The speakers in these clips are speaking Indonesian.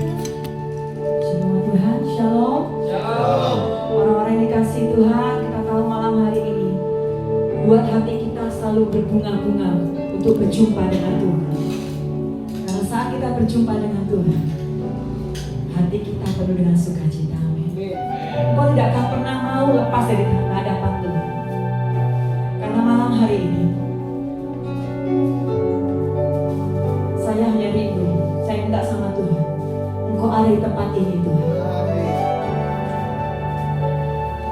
Shalom Tuhan, shalom. Orang-orang yang dikasih Tuhan, kita tahu malam hari ini buat hati kita selalu berbunga-bunga untuk berjumpa dengan Tuhan. Karena saat kita berjumpa dengan Tuhan, hati kita penuh dengan sukacita. Amin. Engkau tidak akan pernah mau lepas dari hadapan Tuhan. Karena malam hari ini saya hanya rindu, saya minta sama Tuhan, Engkau ada di tempat ini Tuhan.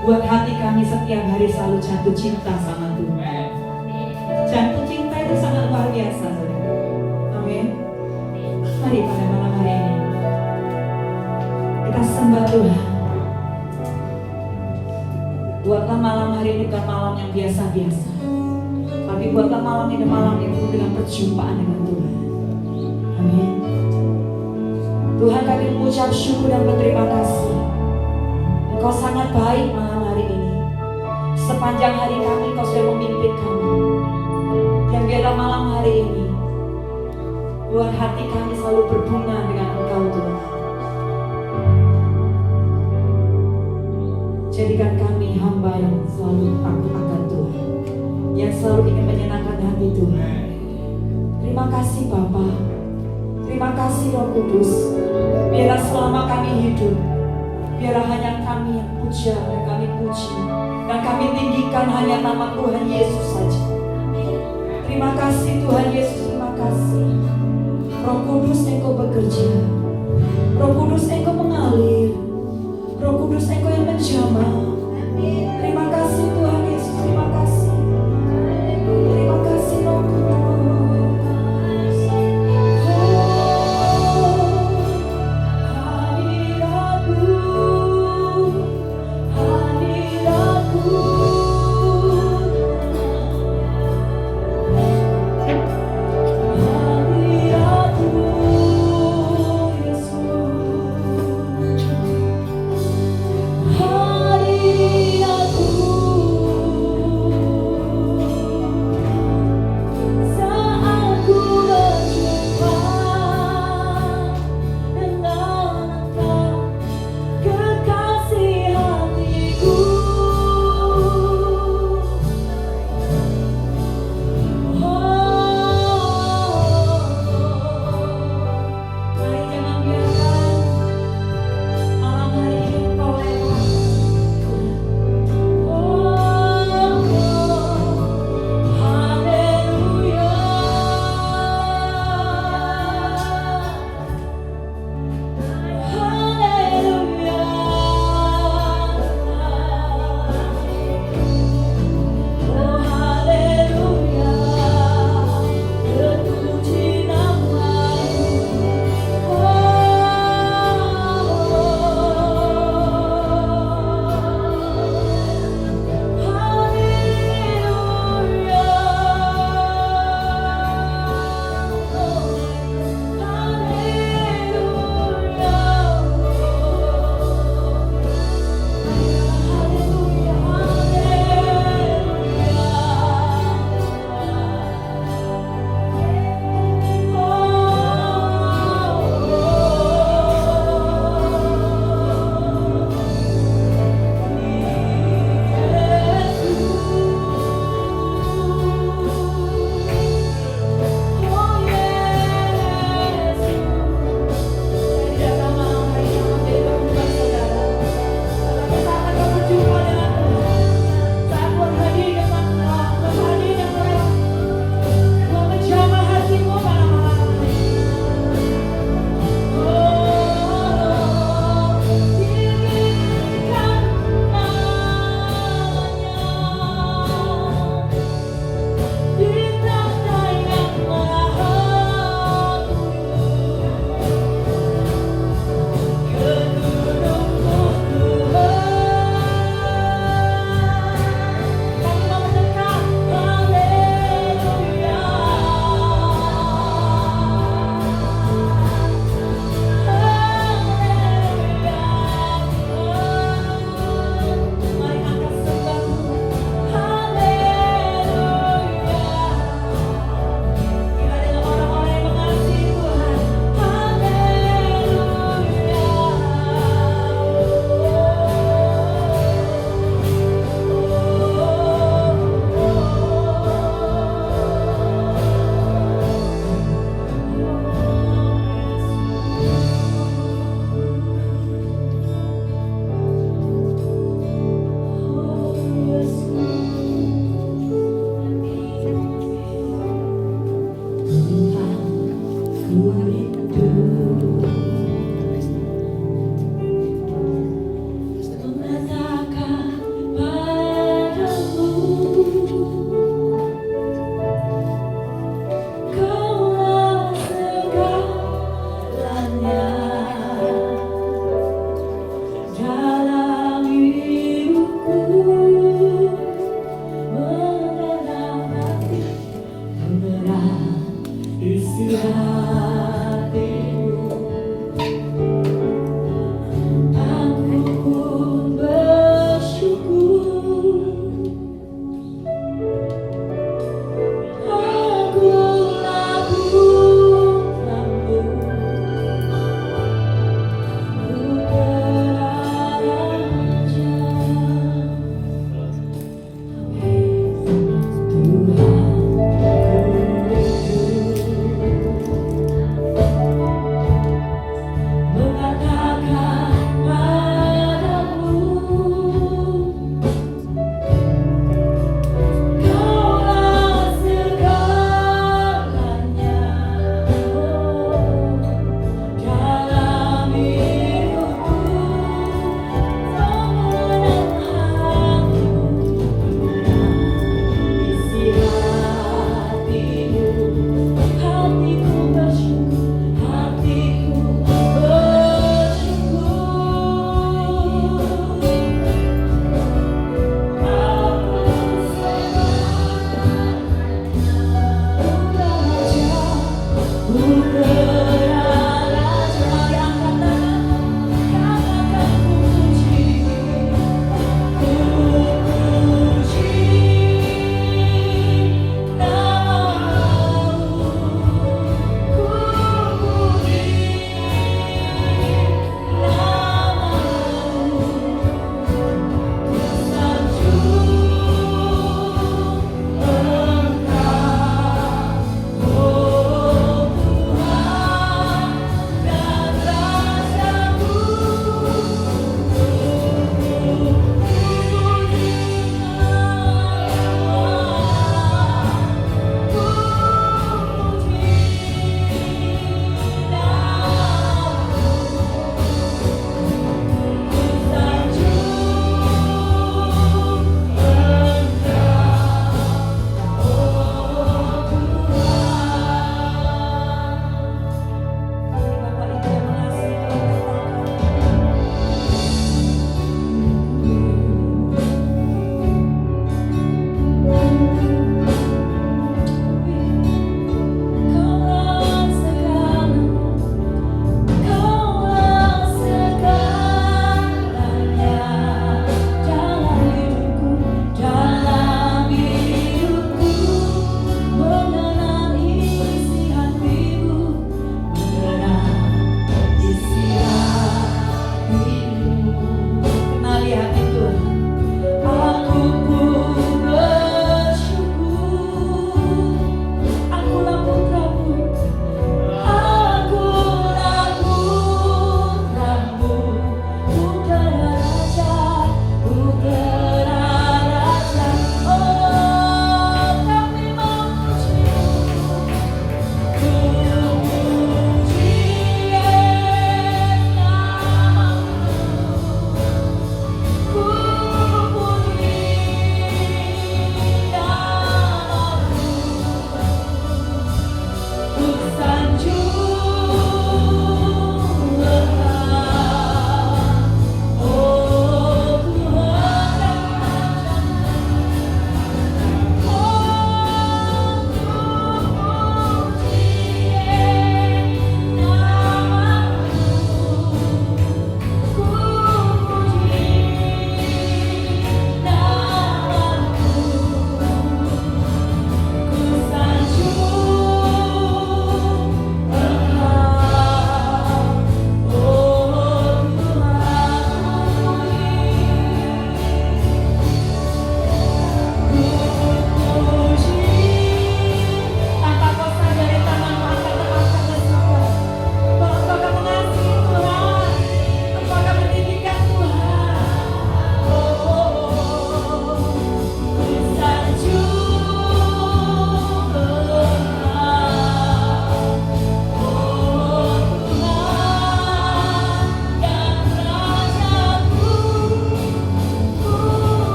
Buat hati kami setiap hari selalu jatuh cinta sama Tuhan. Jatuh cinta itu sangat luar biasa, saudara. Amin. Mari pada malam hari ini kita sembah Tuhan. Buatlah malam hari ini bukan malam yang biasa-biasa, tapi buatlah malam ini malam yang penuh dengan perjumpaan dengan Tuhan. Amin. Tuhan, kami mengucap syukur dan berterima kasih. Engkau sangat baik malam hari ini. Sepanjang hari kami Engkau sudah memimpin kami. Dan biarlah malam hari ini buat hati kami selalu berbunga dengan Engkau Tuhan. Jadikan kami hamba yang selalu takut akan Tuhan, yang selalu ingin menyenangkan hati Tuhan. Terima kasih Bapa. Terima kasih Roh Kudus. Biarlah selama kami hidup, biarlah hanya kami yang puja dan kami puji, dan kami tinggikan hanya nama Tuhan Yesus saja. Terima kasih Tuhan Yesus, terima kasih. Roh Kudus Engkau bekerja, Roh Kudus Engkau mengalir, Roh Kudus Engkau yang menjamah. Terima kasih Tuhan Yesus, terima kasih. Terima kasih Roh Kudus. Hadiratmu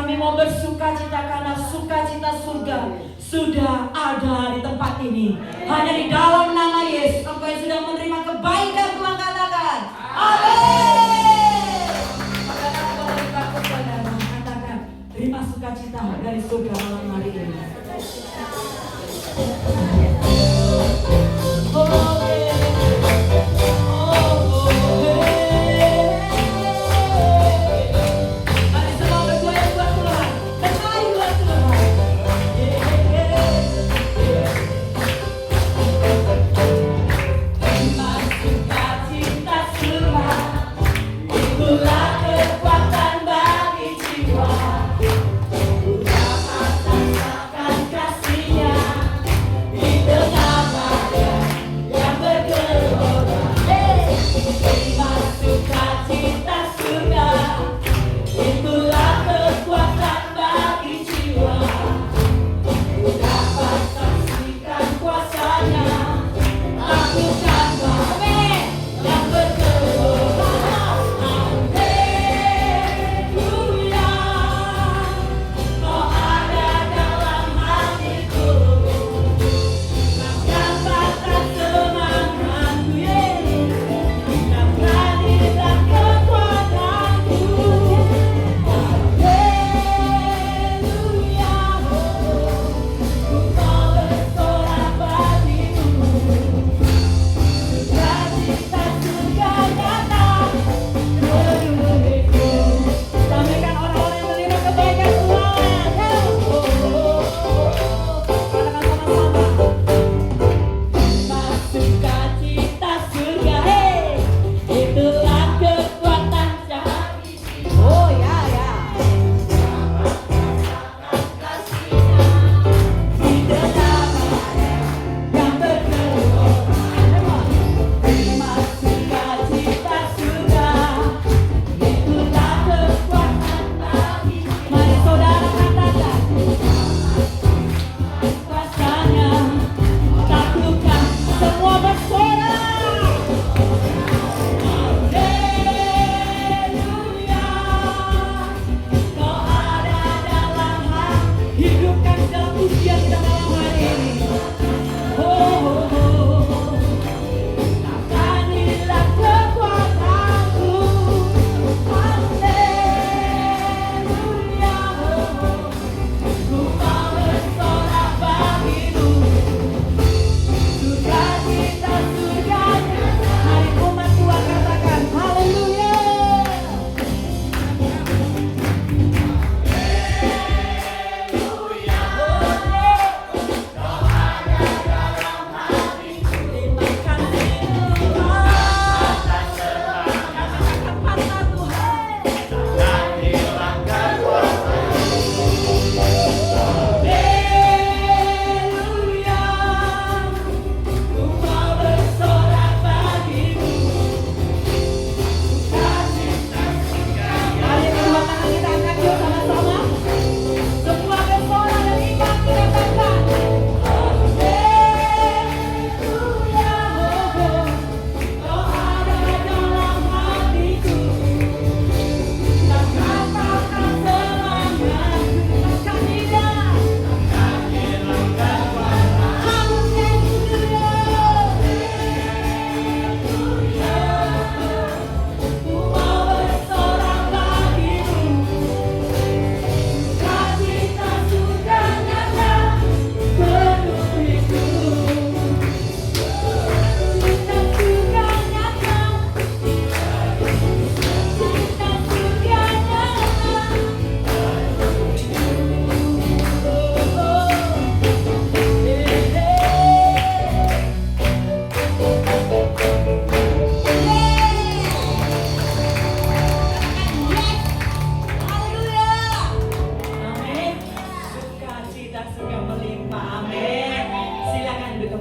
Kami mau bersuka cita karena sukacita surga sudah ada di tempat ini. Hanya di dalam nama Yesus, engkau yang sudah menerima kebaikan Tuhan, katakan amin. Katakan terima sukacita dari surga malam hari ini.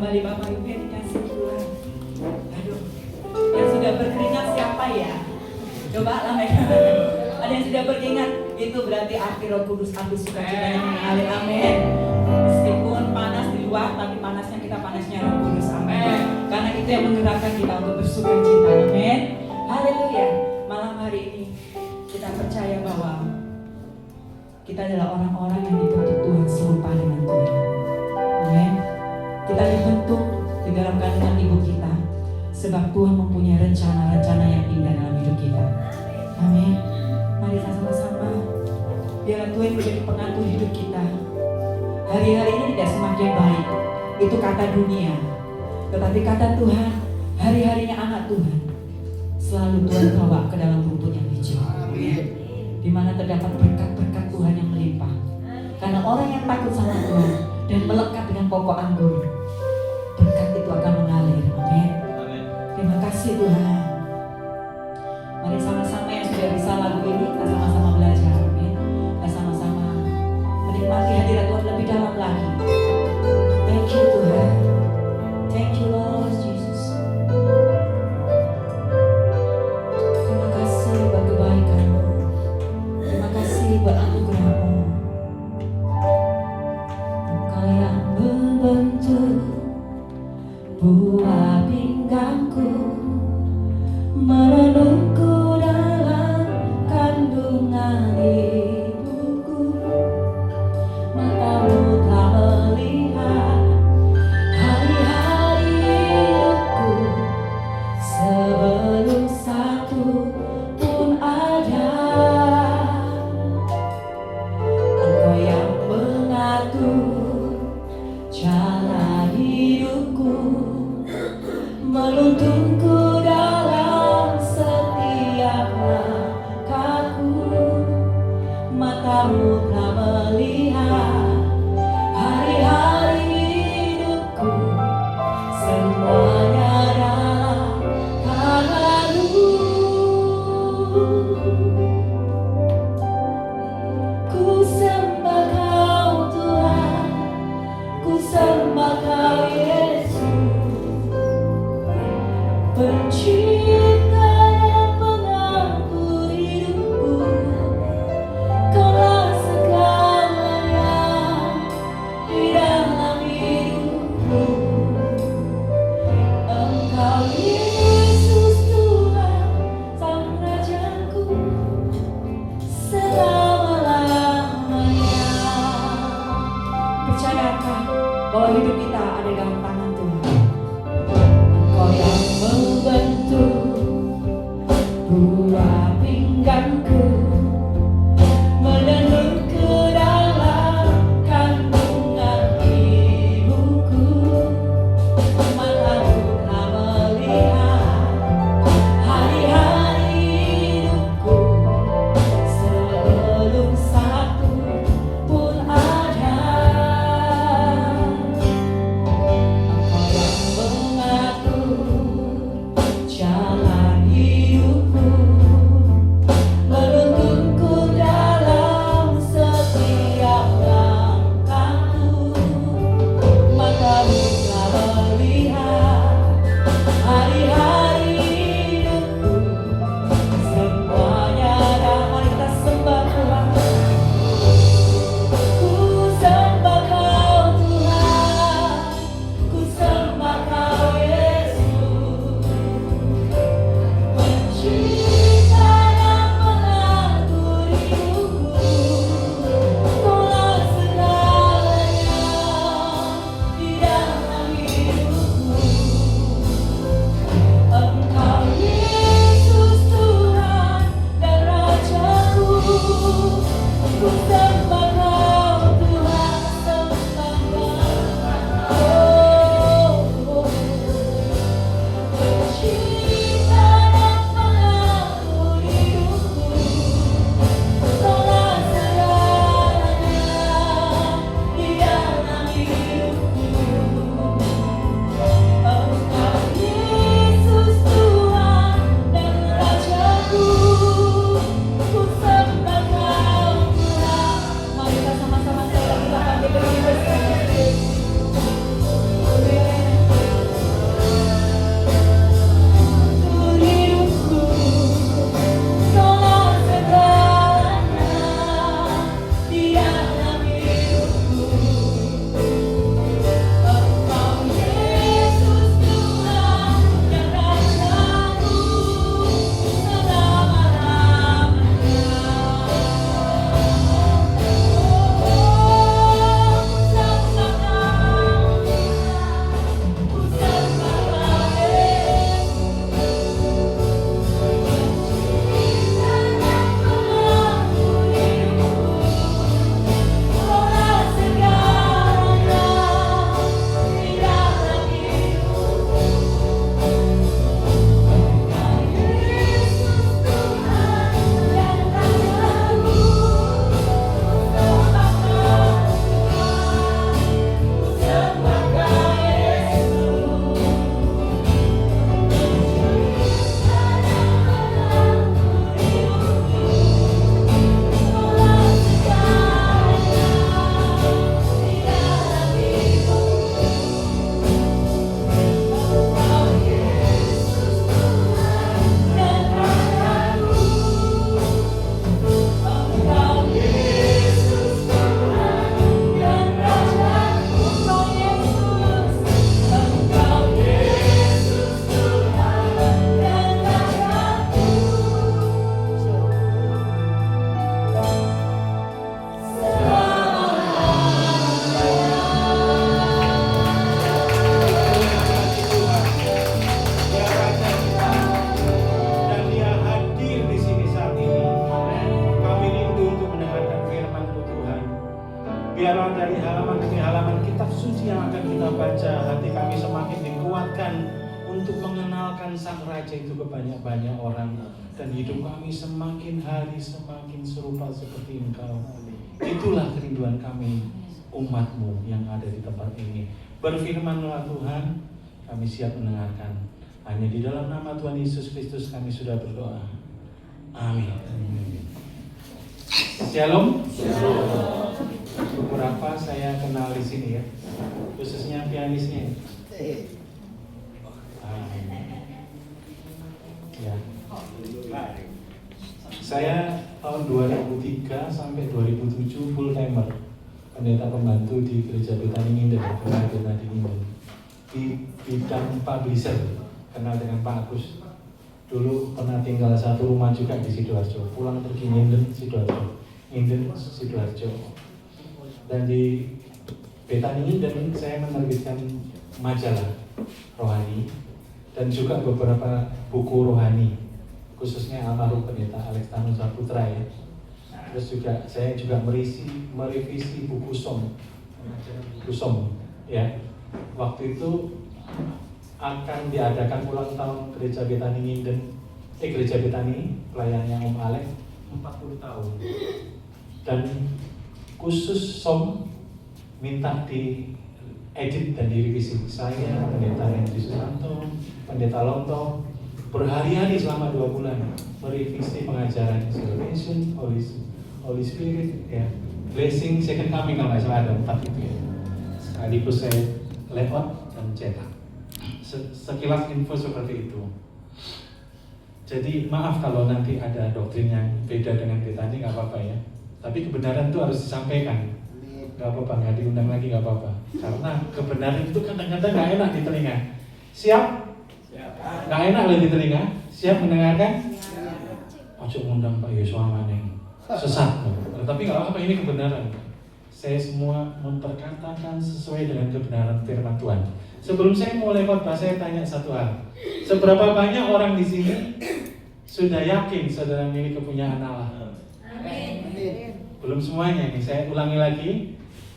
kembali Bapak Ibu yang dikasih Tuhan. Aduh, yang sudah berkeringat siapa ya? Coba lambaikan. Ada yang sudah berkeringat, itu berarti arti Roh Kudus aku sukacita yang mengalir. Amin. Meskipun panas di luar, tapi panasnya kita panasnya Roh Kudus. Amin. Karena itu yang menggerakkan kita untuk bersukacita. Amin. Haleluya. Malam hari ini kita percaya bahwa kita adalah orang-orang yang dibentuk Tuhan serupa dengan Tuhan. Amin. Kita dibentuk di dalam kandungan ibu kita, sebab Tuhan mempunyai rencana-rencana yang indah dalam hidup kita. Amin. Mari kita sama-sama, biarlah Tuhan menjadi pengatur hidup kita. Hari-hari ini tidak semakin baik, itu kata dunia. Tetapi kata Tuhan, hari-harinya anak Tuhan selalu Tuhan bawa ke dalam rumput yang hijau, di mana terdapat berkat-berkat Tuhan yang melimpah. Karena orang yang takut sama Tuhan dan melekat dengan pokok anggur, berkat itu akan mengalir. Amin. Terima kasih Tuhan. Mari sama-sama yang sudah bisa lagu ini, kita sama-sama belajar. Amin. Kita sama-sama menikmati hadirat Tuhan lebih dalam lagi. Thank you Tuhan. Thank you Lord Jesus. Terima kasih buat kebaikan-Mu. Terima kasih buat anugerah-Mu. Engkau yang membentuk buah pinggangku, menenunku dalam kandungan ibuku. Mata-Mu telah melihat hari-hari hidupku, sebelum satu pun ada. Engkau yang mengatur jalan hidupku, menuntunku dalam setiap langkahku. Mata-Mu telah melihat hari-hari hidupku, semuanya dalam tangan-Mu. Ku sembah Kau Tuhan, ku sembah Kau Yesus, Pencipta dan pengatur hidupku. Kaulah segalanya di dalam Biarlah dari halaman demi halaman kitab suci yang akan kita baca, hati kami semakin dikuatkan untuk mengenalkan Sang Raja itu ke banyak-banyak orang, dan hidup kami semakin hari semakin serupa seperti Engkau. Itulah kerinduan kami, umat-Mu yang ada di tempat ini. Berfirman-Lah Tuhan, kami siap mendengarkan. Hanya di dalam nama Tuhan Yesus Kristus kami sudah berdoa. Amin. Shalom. Beberapa saya kenal di sini ya, khususnya pianisnya. Ya. Saya tahun 2003 sampai 2007 full timer pendeta pembantu di Gereja Betani Nginden, di bidang publisher, kenal dengan Pak Agus. Dulu pernah tinggal satu rumah juga di Sidoarjo, pulang pergi Nginden, Sidoarjo, Nginden, Sidoarjo. Dan di Betani Nginden saya menerbitkan majalah rohani dan juga beberapa buku rohani, khususnya almarhum pendeta Alex Tanu Saputra ya. Terus juga saya juga merevisi buku Som ya. Waktu itu akan diadakan ulang tahun Gereja Betani Nginden, Gereja Betani pelayanannya Om Alex 40 tahun. Dan khusus Som minta di edit dan direvisi. Saya, pendeta Henry Susanto, pendeta Lonto berhari-hari selama 2 bulan merevisi pengajaran salvation, Holy Spirit, ya, blessing, second coming kalau nggak salah ada 4 itu ya. Sekaligus saya layout dan cetak. Sekilas info seperti itu. Jadi maaf kalau nanti ada doktrin yang beda dengan Betani, nggak apa-apa ya. Tapi kebenaran itu harus disampaikan. Nggak apa-apa, nggak diundang lagi nggak apa-apa. Karena kebenaran itu kadang-kadang nggak enak di telinga. Siap? Nggak enak loh di telinga. Siap mendengarkan? Ojo ngundang Pak Yosua Maneng. Sesat. Tapi nggak apa-apa, ini kebenaran. Saya semua memperkatakan sesuai dengan kebenaran firman Tuhan. Sebelum saya mulai khotbah, saya tanya satu hal. Seberapa banyak orang di sini sudah yakin saudara milik kepunyaan Allah? Amin. Belum semuanya nih, saya ulangi lagi.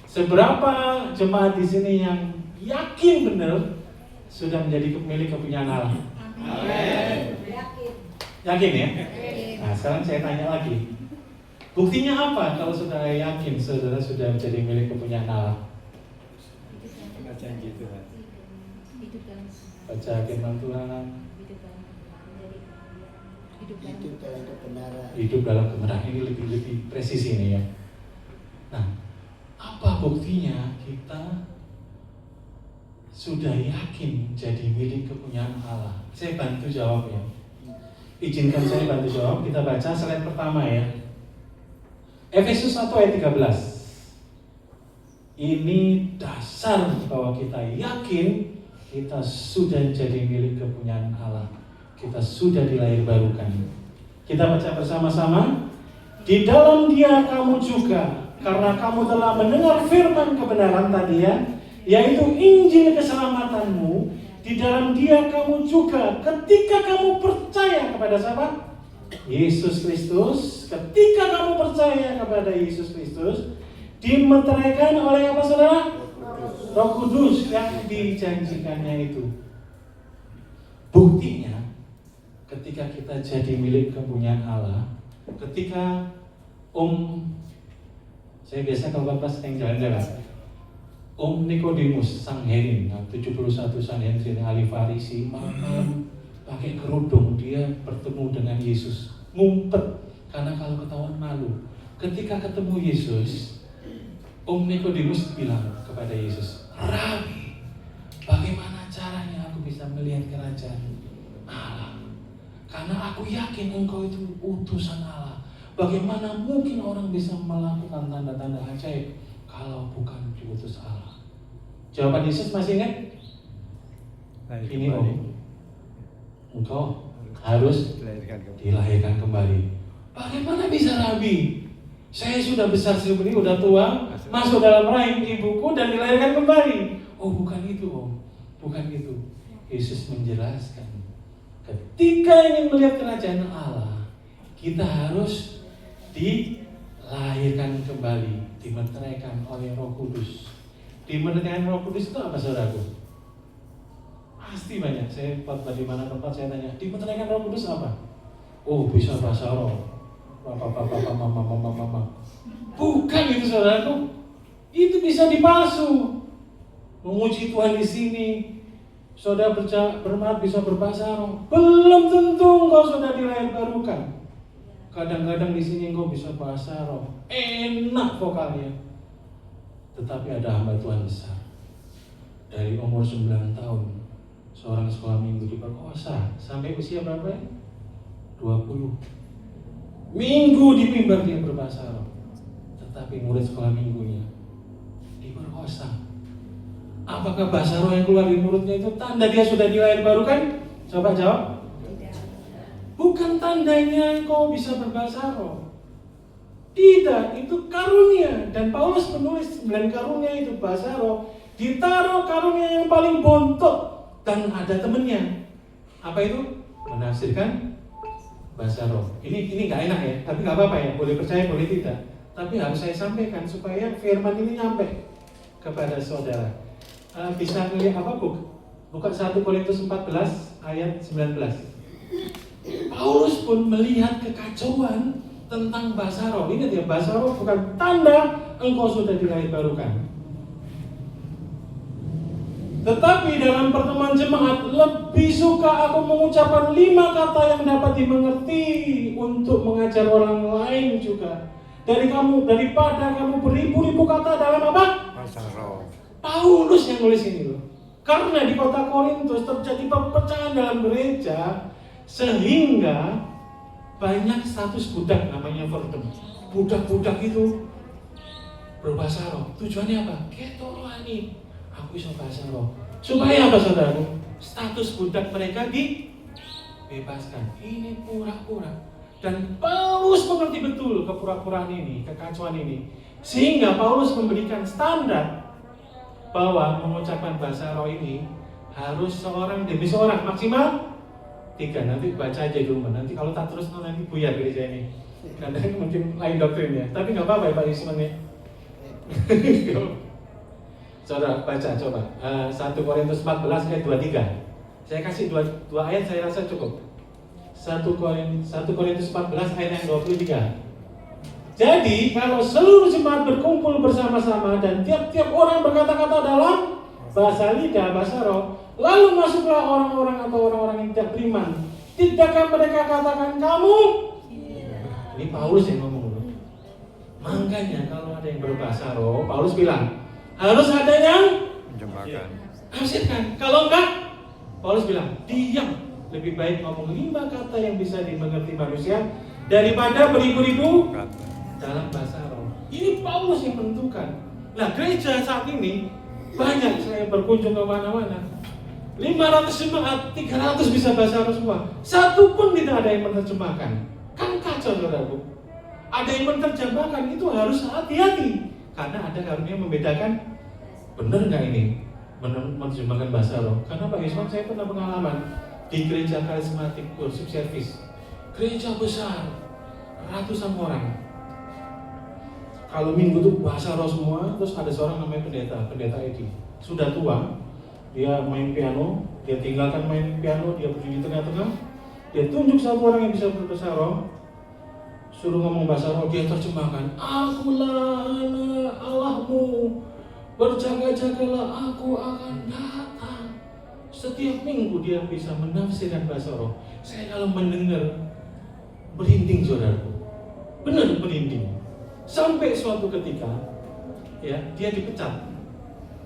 Seberapa jemaat di sini yang yakin benar sudah menjadi milik kepunyaan Allah? Amin. Yakin ya? Nah, sekarang saya tanya lagi. Buktinya apa kalau saudara yakin saudara sudah menjadi milik kepunyaan Allah? Janji Tuhan. Baca firman Tuhan. Hidup dalam kebenaran. Ini lebih presisi ini ya. Nah, apa buktinya kita sudah yakin jadi milik kepunyaan Allah? Saya bantu jawab ya. Izinkan saya bantu jawab. Kita baca slide pertama ya. Efesus 1 ayat 13. Ini dasar bahwa kita yakin kita sudah jadi milik kepunyaan Allah. Kita sudah dilahirbarukan. Kita baca bersama-sama. Di dalam Dia kamu juga, karena kamu telah mendengar firman kebenaran tadi ya, yaitu Injil keselamatanmu. Di dalam Dia kamu juga, ketika kamu percaya kepada siapa? Yesus Kristus. Ketika kamu percaya kepada Yesus Kristus, dimeteraikan oleh apa saudara? Roh Kudus yang dijanjikannya itu. Buktinya, ketika kita jadi milik kepunyaan Allah, ketika saya biasa kalau pas yang jalan-jalan, Nikodemus Sanhedrin, 71 Sanhedrin ahli Farisi, malam pakai kerudung, dia bertemu dengan Yesus, ngumpet karena kalau ketahuan malu. Ketika ketemu Yesus, Nikodemus bilang kepada Yesus, Rabi, bagaimana caranya aku bisa melihat kerajaan Allah? Karena aku yakin engkau itu utusan Allah. Bagaimana mungkin orang bisa melakukan tanda-tanda ajaib kalau bukan diutus Allah? Jawaban Yesus masih ingat? Ini engkau harus dilahirkan kembali. Bagaimana bisa Rabi? Saya sudah besar seperti ini, sudah tua, masuk dalam rahim ibuku dan dilahirkan kembali. Oh, bukan itu, bukan itu. Yesus menjelaskan, ketika ingin melihat kerajaan Allah, kita harus dilahirkan Lahirkan kembali, dimeteraikan oleh Roh Kudus. Dimeteraikan Roh Kudus itu apa saudaraku? Pasti banyak. Saya di mana tempat saya tanya, dimeteraikan Roh Kudus apa? Oh, bisa bahasa roh. Mama. Bukan itu saudaraku. Itu bisa dipalsu. Memuji Tuhan di sini, saudara bermat bisa berbahasa roh. Belum tentu engkau sudah dilahirbarukan. Kadang-kadang di sini engkau bisa bahasa roh, enak vokalnya. Tetapi ada hamba Tuhan besar. Dari umur 9 tahun, seorang sekolah minggu diperkosa sampai usia berapa ya? 20. Minggu di mimbar dia berbahasa roh. Tetapi murid sekolah minggunya diperkosa. Apakah bahasa roh yang keluar di mulutnya itu tanda dia sudah dilahirbarukan? Coba jawab. Bukan tandanya kau bisa berbahasa roh. Tidak, itu karunia. Dan Paulus menulis 9 karunia itu bahasa roh. Ditaruh karunia yang paling bontot. Dan ada temennya. Apa itu? Menafsirkan bahasa roh. Ini gak enak ya, tapi gak apa-apa ya. Boleh percaya, boleh tidak. Tapi harus saya sampaikan supaya firman ini nyampe kepada saudara. Bisa melihat apa? Buka 1 Korintus 14 ayat 19. Paulus pun melihat kekacauan tentang bahasa roh. Ingat ya, bahasa roh bukan tanda engkau sudah dilahirbarukan. Tetapi dalam pertemuan jemaat, lebih suka aku mengucapkan 5 kata yang dapat dimengerti untuk mengajar orang lain juga daripada kamu beribu-ribu kata dalam apa? Bahasa roh. Paulus yang nulis ini loh. Karena di kota Korintus terjadi perpecahan dalam gereja, sehingga banyak status budak namanya verdem. Budak-budak itu berbahasa roh. Tujuannya apa? Ketoroani. Aku bisa bahasa roh. Supaya apa saudaraku? Status budak mereka dibebaskan. Ini pura-pura. Dan Paulus mengerti betul kepura-puraan ini, kekacauan ini. Sehingga Paulus memberikan standar bahwa mengucapkan bahasa roh ini harus seorang demi seorang, maksimal 3. Nanti baca aja di rumah. Nanti kalau tak terus nanti buyar gereja ini. Karena mungkin lain doktrinnya. Tapi nggak apa-apa ya Pak Yusman ya. Saudara baca coba 1 Korintus 14 ayat 23. Saya kasih dua ayat saya rasa cukup. 1 Korintus 14 ayat yang 23. Jadi kalau seluruh jemaat berkumpul bersama-sama dan tiap-tiap orang berkata-kata dalam bahasa lidah, bahasa roh, lalu masuklah orang-orang atau orang-orang yang tidak beriman, tidakkah mereka katakan kamu? Ini Paulus yang ngomong dulu. Makanya kalau ada yang berbahasa roh, Paulus bilang harus ada yang Menjemahkan. tafsirkan. Kalau enggak, Paulus bilang diam. Lebih baik ngomong 5 kata yang bisa dimengerti manusia daripada beribu-ribu dalam bahasa roh. Ini Paulus yang menentukan. Nah, gereja saat ini banyak, saya berkunjung ke mana-mana. 500 jemaat, 300 bisa bahasa roh semua. Satu pun tidak ada yang menerjemahkan. Kan kacau saudaraku. Ada yang menerjemahkan, itu harus hati-hati. Karena ada karunia membedakan. Benar nggak ini menerjemahkan bahasa roh? Karena Pak Yusman saya pernah pengalaman di gereja karismatik worship service. Gereja besar, ratusan orang. Kalau minggu itu bahasa roh semua, terus ada seorang namanya pendeta Edi. Sudah tua, dia main piano, dia tinggalkan main piano, dia berdiri di tengah-tengah, dia tunjuk satu orang yang bisa berbahasa roh, suruh ngomong bahasa roh, dia terjemahkan. Akulah anak Allahmu, berjaga-jagalah, aku akan datang. Setiap minggu dia bisa menafsirkan bahasa roh. Saya kalau mendengar berhinding saudaraku, benar berhinding. Sampai suatu ketika, ya dia dipecat.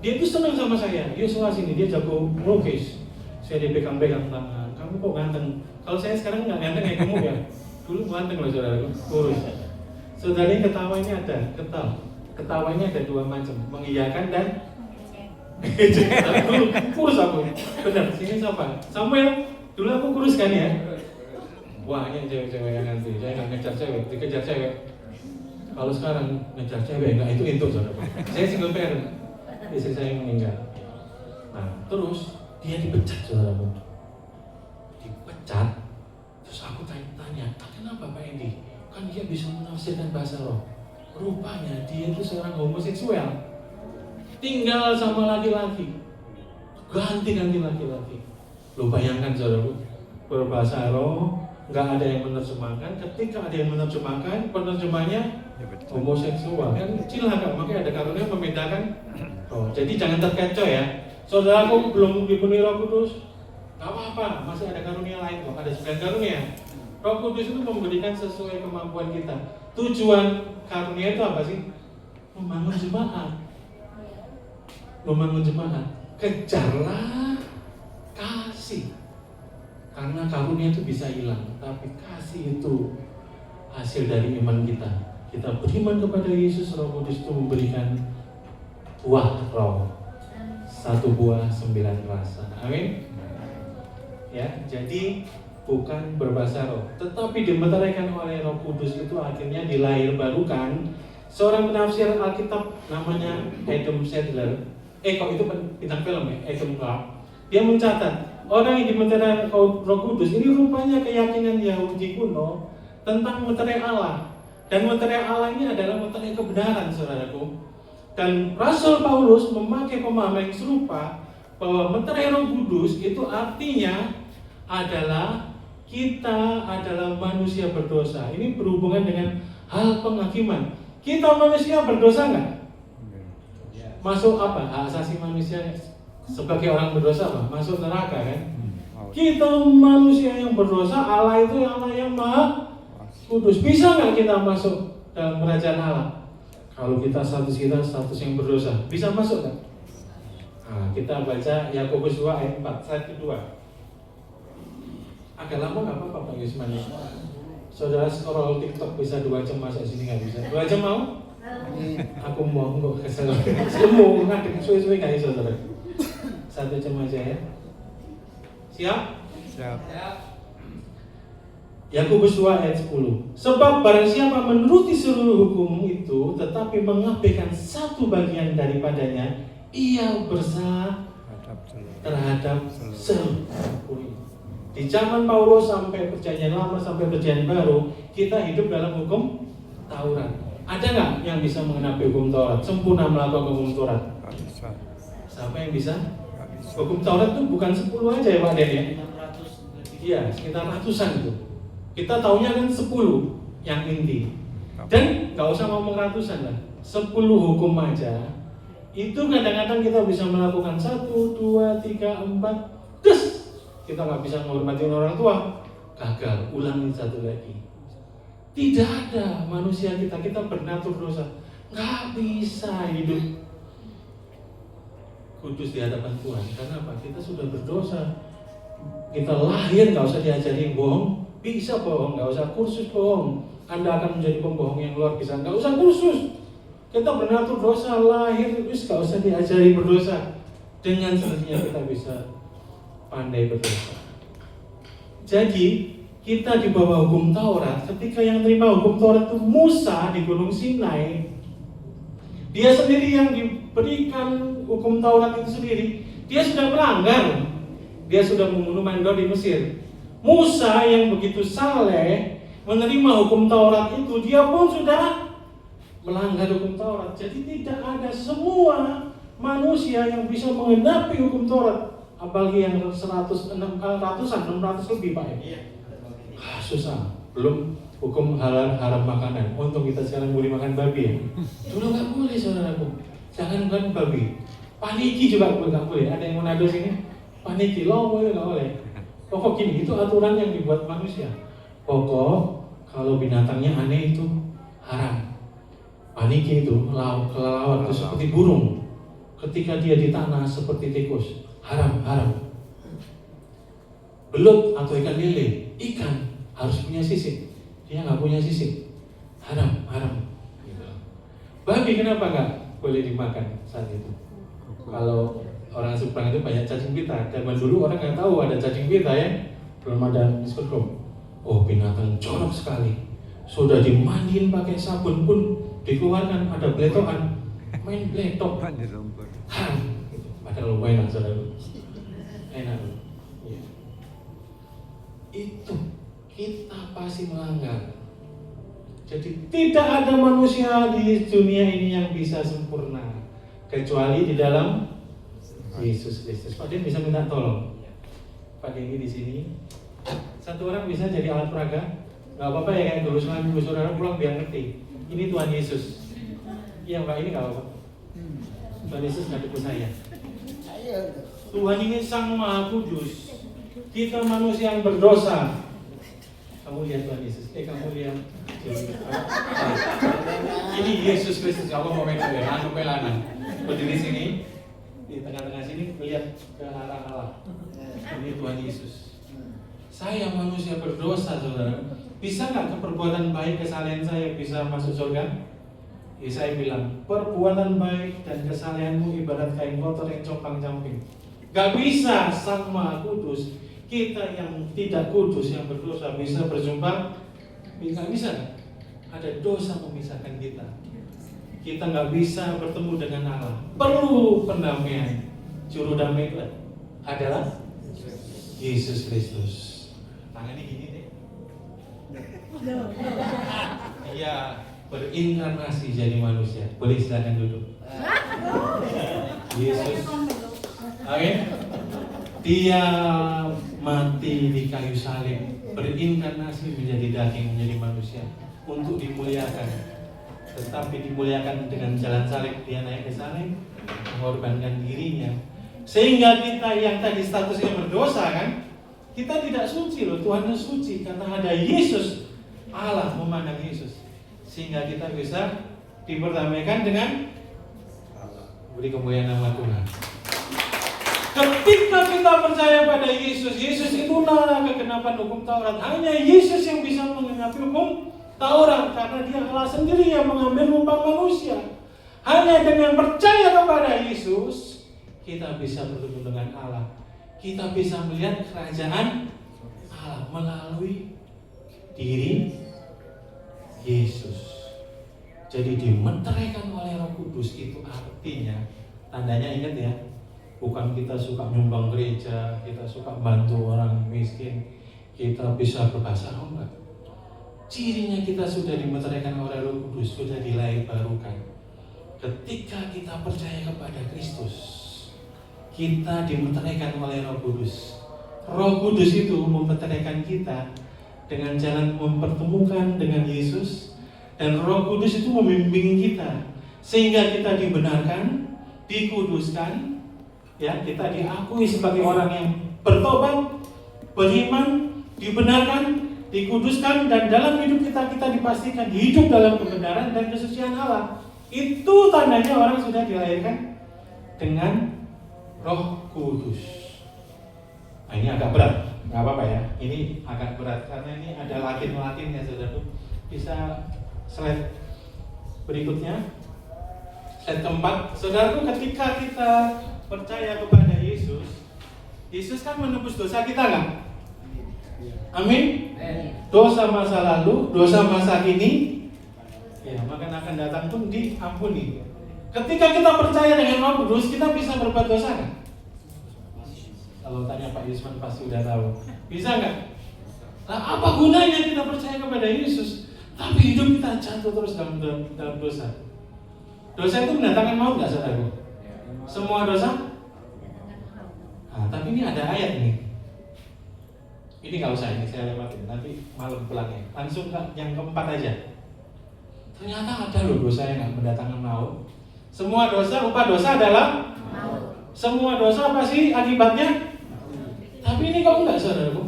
Dia itu senang sama saya. Dia suka sini, dia jago melukis. Saya dipegang-pegang tangan. Kamu kok ganteng? Kalau saya sekarang nggak ganteng kayak kamu ya. Dulu ganteng loh saudaraku, kurus. Saudara ini ketawanya ada, ketawanya ada 2 macam, mengiyakan dan tapi dulu kurus aku. Benar, sini siapa? Samuel. Dulu aku kurus kan ya. Wah, ini cewek-cewek yang nanti. Saya nggak ngejar cewek, dikejar cewek. Kalau sekarang ngejar cewek, nggak itu saudara. Saya single parent, istri saya meninggal. Nah, terus dia dipecat saudara. Dipecat. Terus aku tanya, kenapa Pak Edi? Kan dia bisa menafsirkan bahasa roh. rupanya dia itu seorang homoseksual, tinggal sama laki-laki, ganti-ganti laki-laki. Lo bayangkan saudaraku, berbahasa roh, nggak ada yang menerjemahkan. Ketika ada yang menerjemahkan, penerjemahnya homoseksual, kan cilaka. Makanya ada karunia membedakan. Oh, jadi jangan terkecoh ya, saudaraku belum dipenuhi Roh Kudus, nggak apa-apa, masih ada karunia lain kok. Ada 9 karunia. Roh Kudus itu memberikan sesuai kemampuan kita. Tujuan karunia itu apa sih? Membangun jemaat. Membangun jemaat. Kejarlah kasih. Karena karunia itu bisa hilang, tapi kasih itu hasil dari iman kita. Kita beriman kepada Yesus, Roh Kudus itu memberikan buah roh. 1 buah 9 rasa. Amin. Ya, jadi bukan berbahasa roh, tetapi dimeteraikan oleh Roh Kudus itu akhirnya dilahirbarukan. Seorang penafsir Alkitab namanya Adam Sadler, kok itu bintang film ya, Adam Clark. Dia mencatat orang yang dimeterai Roh Kudus ini rupanya keyakinan Yahudi kuno tentang meterai Allah. Dan meterai Allah ini adalah meterai kebenaran, saudaraku. Dan Rasul Paulus memakai pemahaman yang serupa bahwa meterai Roh Kudus itu artinya adalah kita adalah manusia berdosa. Ini berhubungan dengan hal penghakiman. Kita manusia berdosa nggak? Masuk apa? Hak asasi manusia sebagai orang berdosa apa? Masuk neraka kan? Kita manusia yang berdosa, Allah itu Allah yang maha kudus. Bisa nggak kita masuk dalam kerajaan Allah? Kalau kita status yang berdosa, bisa masuk nggak? Nah, kita baca Yakobus 2 ayat 4, 1-2. Agak lama nggak apa-apa Pak Yusman ya? Saudara scroll TikTok bisa 2 jam, masuk sini nggak bisa? 2 jam mau? Aku mau kok kesel. Semua ngadep suwe-suwe nggak bisa saudara? 1 jam aja ya. Siap? Siap. Yakobus 2 ayat 10. Sebab barang siapa menuruti seluruh hukum itu tetapi mengabaikan satu bagian daripadanya, ia bersalah terhadap seluruh hukum. Di zaman Paulus sampai perjanjian lama sampai perjanjian baru, kita hidup dalam hukum Taurat. Ada nggak yang bisa mengenapi hukum Taurat? Sempurna melakukan hukum Taurat? Siapa yang bisa? Hukum Taurat itu bukan 10 aja ya Pak Den ya? Iya, sekitar ratusan itu. Kita taunya kan 10 yang inti. Dan nggak usah ngomong ratusan lah, 10 hukum aja. Itu kadang-kadang kita bisa melakukan 1, 2, 3, 4, terus kita nggak bisa menghormati orang tua, gagal, ulangi satu lagi. Tidak ada manusia kita bernatur dosa, nggak bisa hidup kudus di hadapan Tuhan. Karena apa? Kita sudah berdosa. Kita lahir nggak usah diajari bohong, bisa bohong, nggak usah kursus bohong. Anda akan menjadi pembohong yang luar biasa, nggak usah kursus. Kita bernatur dosa, lahir terus nggak usah diajari berdosa. Dengan sendirinya kita bisa pandai berdosa. Jadi kita di bawah hukum Taurat. Ketika yang terima hukum Taurat itu Musa di Gunung Sinai, dia sendiri yang diberikan hukum Taurat itu sendiri. Dia sudah melanggar. Dia sudah membunuh mandor di Mesir. Musa yang begitu saleh menerima hukum Taurat itu, dia pun sudah melanggar hukum Taurat. Jadi tidak ada semua manusia yang bisa menggenapi hukum Taurat. Apalagi yang 600 lebih Pak ya? Susah. Belum hukum haram makanan. Untung kita sekarang boleh makan babi ya. Dulu nggak boleh saudaraku. Jangan makan babi. Paniki juga nggak boleh. Ada yang Manado sini? Paniki loh boleh nggak boleh. Pokok gini, itu aturan yang dibuat manusia. Pokok kalau binatangnya aneh itu haram. Paniki itu kelelawar itu seperti burung. Ketika dia di tanah seperti tikus. Haram. Belut atau ikan lele, ikan harus punya sisik. Dia nggak punya sisik, haram. Gitu. Babi kenapa nggak boleh dimakan saat itu? Kalau orang Subang itu banyak cacing pita. Zaman dulu orang nggak tahu ada cacing pita ya, belum ada mikroskop. Oh binatang jorok sekali. Sudah dimandiin pakai sabun pun dikeluarkan ada beletokan, main beletok. Haram. Padahal lumayan saudara. Enak. Ya. Itu kita pasti melanggar. Jadi tidak ada manusia di dunia ini yang bisa sempurna kecuali di dalam Yesus Kristus. Pak Din bisa minta tolong. Pak Din di sini. Satu orang bisa jadi alat peraga. Gak apa-apa ya kayak dulu semua saudara pulang biar ngerti. Ini Tuhan Yesus. Iya Pak, ini gak apa-apa. Tuhan Yesus gak tipu saya. Tuhan ini Sang Maha Kudus. Kita manusia yang berdosa. Kamu lihat Tuhan Yesus. Kamu lihat. Ini Yesus Kristus. Allah mau pelana. Berdiri sini. Di tengah-tengah sini melihat ke arah Allah. Ini Tuhan Yesus. Saya manusia berdosa, saudara. Bisa nggak perbuatan baik kesalahan saya bisa masuk surga? Ya, saya bilang, perbuatan baik dan kesalahanmu ibarat kain kotor yang compang-camping. Gak bisa Sang Maha Kudus. Kita yang tidak kudus, yang berdosa bisa berjumpa. Gak bisa. Ada dosa memisahkan kita. Kita nggak bisa bertemu dengan Allah. Perlu pendamaian. Juru damai itu adalah Yesus Kristus. Tangannya gini deh. Iya, berinkarnasi jadi manusia. Boleh silakan duduk. Yesus. Oke. Dia mati di kayu salib, berinkarnasi menjadi daging, menjadi manusia untuk dimuliakan. Tetapi dimuliakan dengan jalan salib. Dia naik ke salib, mengorbankan dirinya. Sehingga kita yang tadi statusnya berdosa kan, kita tidak suci loh. Tuhan itu suci karena ada Yesus. Allah memandang Yesus. Sehingga kita bisa diperdamaikan dengan Allah. Beri kemuliaan nama Tuhan. Ketika kita percaya pada Yesus, Yesus itulah kegenapan hukum Taurat. Hanya Yesus yang bisa menggenapi hukum Taurat karena Dia Allah sendiri yang mengambil numpang manusia. Hanya dengan percaya kepada Yesus, kita bisa bertemu dengan Allah. Kita bisa melihat kerajaan Allah melalui diri Yesus. Jadi dimeteraikan oleh Roh Kudus itu artinya, tandanya ingat ya, bukan kita suka nyumbang gereja, kita suka bantu orang miskin, kita bisa berbahasa roh enggak. Cirinya kita sudah dimeteraikan oleh Roh Kudus, sudah dilahir barukan. Ketika kita percaya kepada Kristus, kita dimeteraikan oleh Roh Kudus. Roh Kudus itu memeteraikan kita dengan jalan mempertemukan dengan Yesus, dan Roh Kudus itu membimbing kita sehingga kita dibenarkan, dikuduskan, ya, kita diakui sebagai orang yang bertobat, beriman, dibenarkan, dikuduskan, dan dalam hidup kita dipastikan hidup dalam kebenaran dan kesucian Allah. Itu tandanya orang sudah dilahirkan dengan Roh Kudus. Nah, ini agak berat, nggak apa-apa ya. Ini agak berat karena ini ada Latin-Latinnya, saudara. Bisa slide berikutnya, slide keempat. Saudaraku, ketika kita percaya kepada Yesus, Yesus kan menebus dosa kita nggak? Amin. Dosa masa lalu, dosa masa kini, ya, maka akan datang pun diampuni. Ketika kita percaya dengan Roh Kudus, kita bisa berbuat dosa nggak? Kalau tanya Pak Yusman pasti udah tahu. Bisa nggak? Nah, apa gunanya kita percaya kepada Yesus, tapi hidup kita jatuh terus dalam dosa? Dosa itu mendatangkan maut nggak, saudaraku? Semua dosa? Nah, tapi ini ada ayat nih. Ini nggak usah, ini saya lewatin. Nanti malam pulangnya. Langsung yang keempat aja. Ternyata ada loh dosa yang nggak mendatangkan maut. Semua dosa, upah dosa adalah maut. Semua dosa apa sih akibatnya? Tapi ini kok enggak, saudaraku?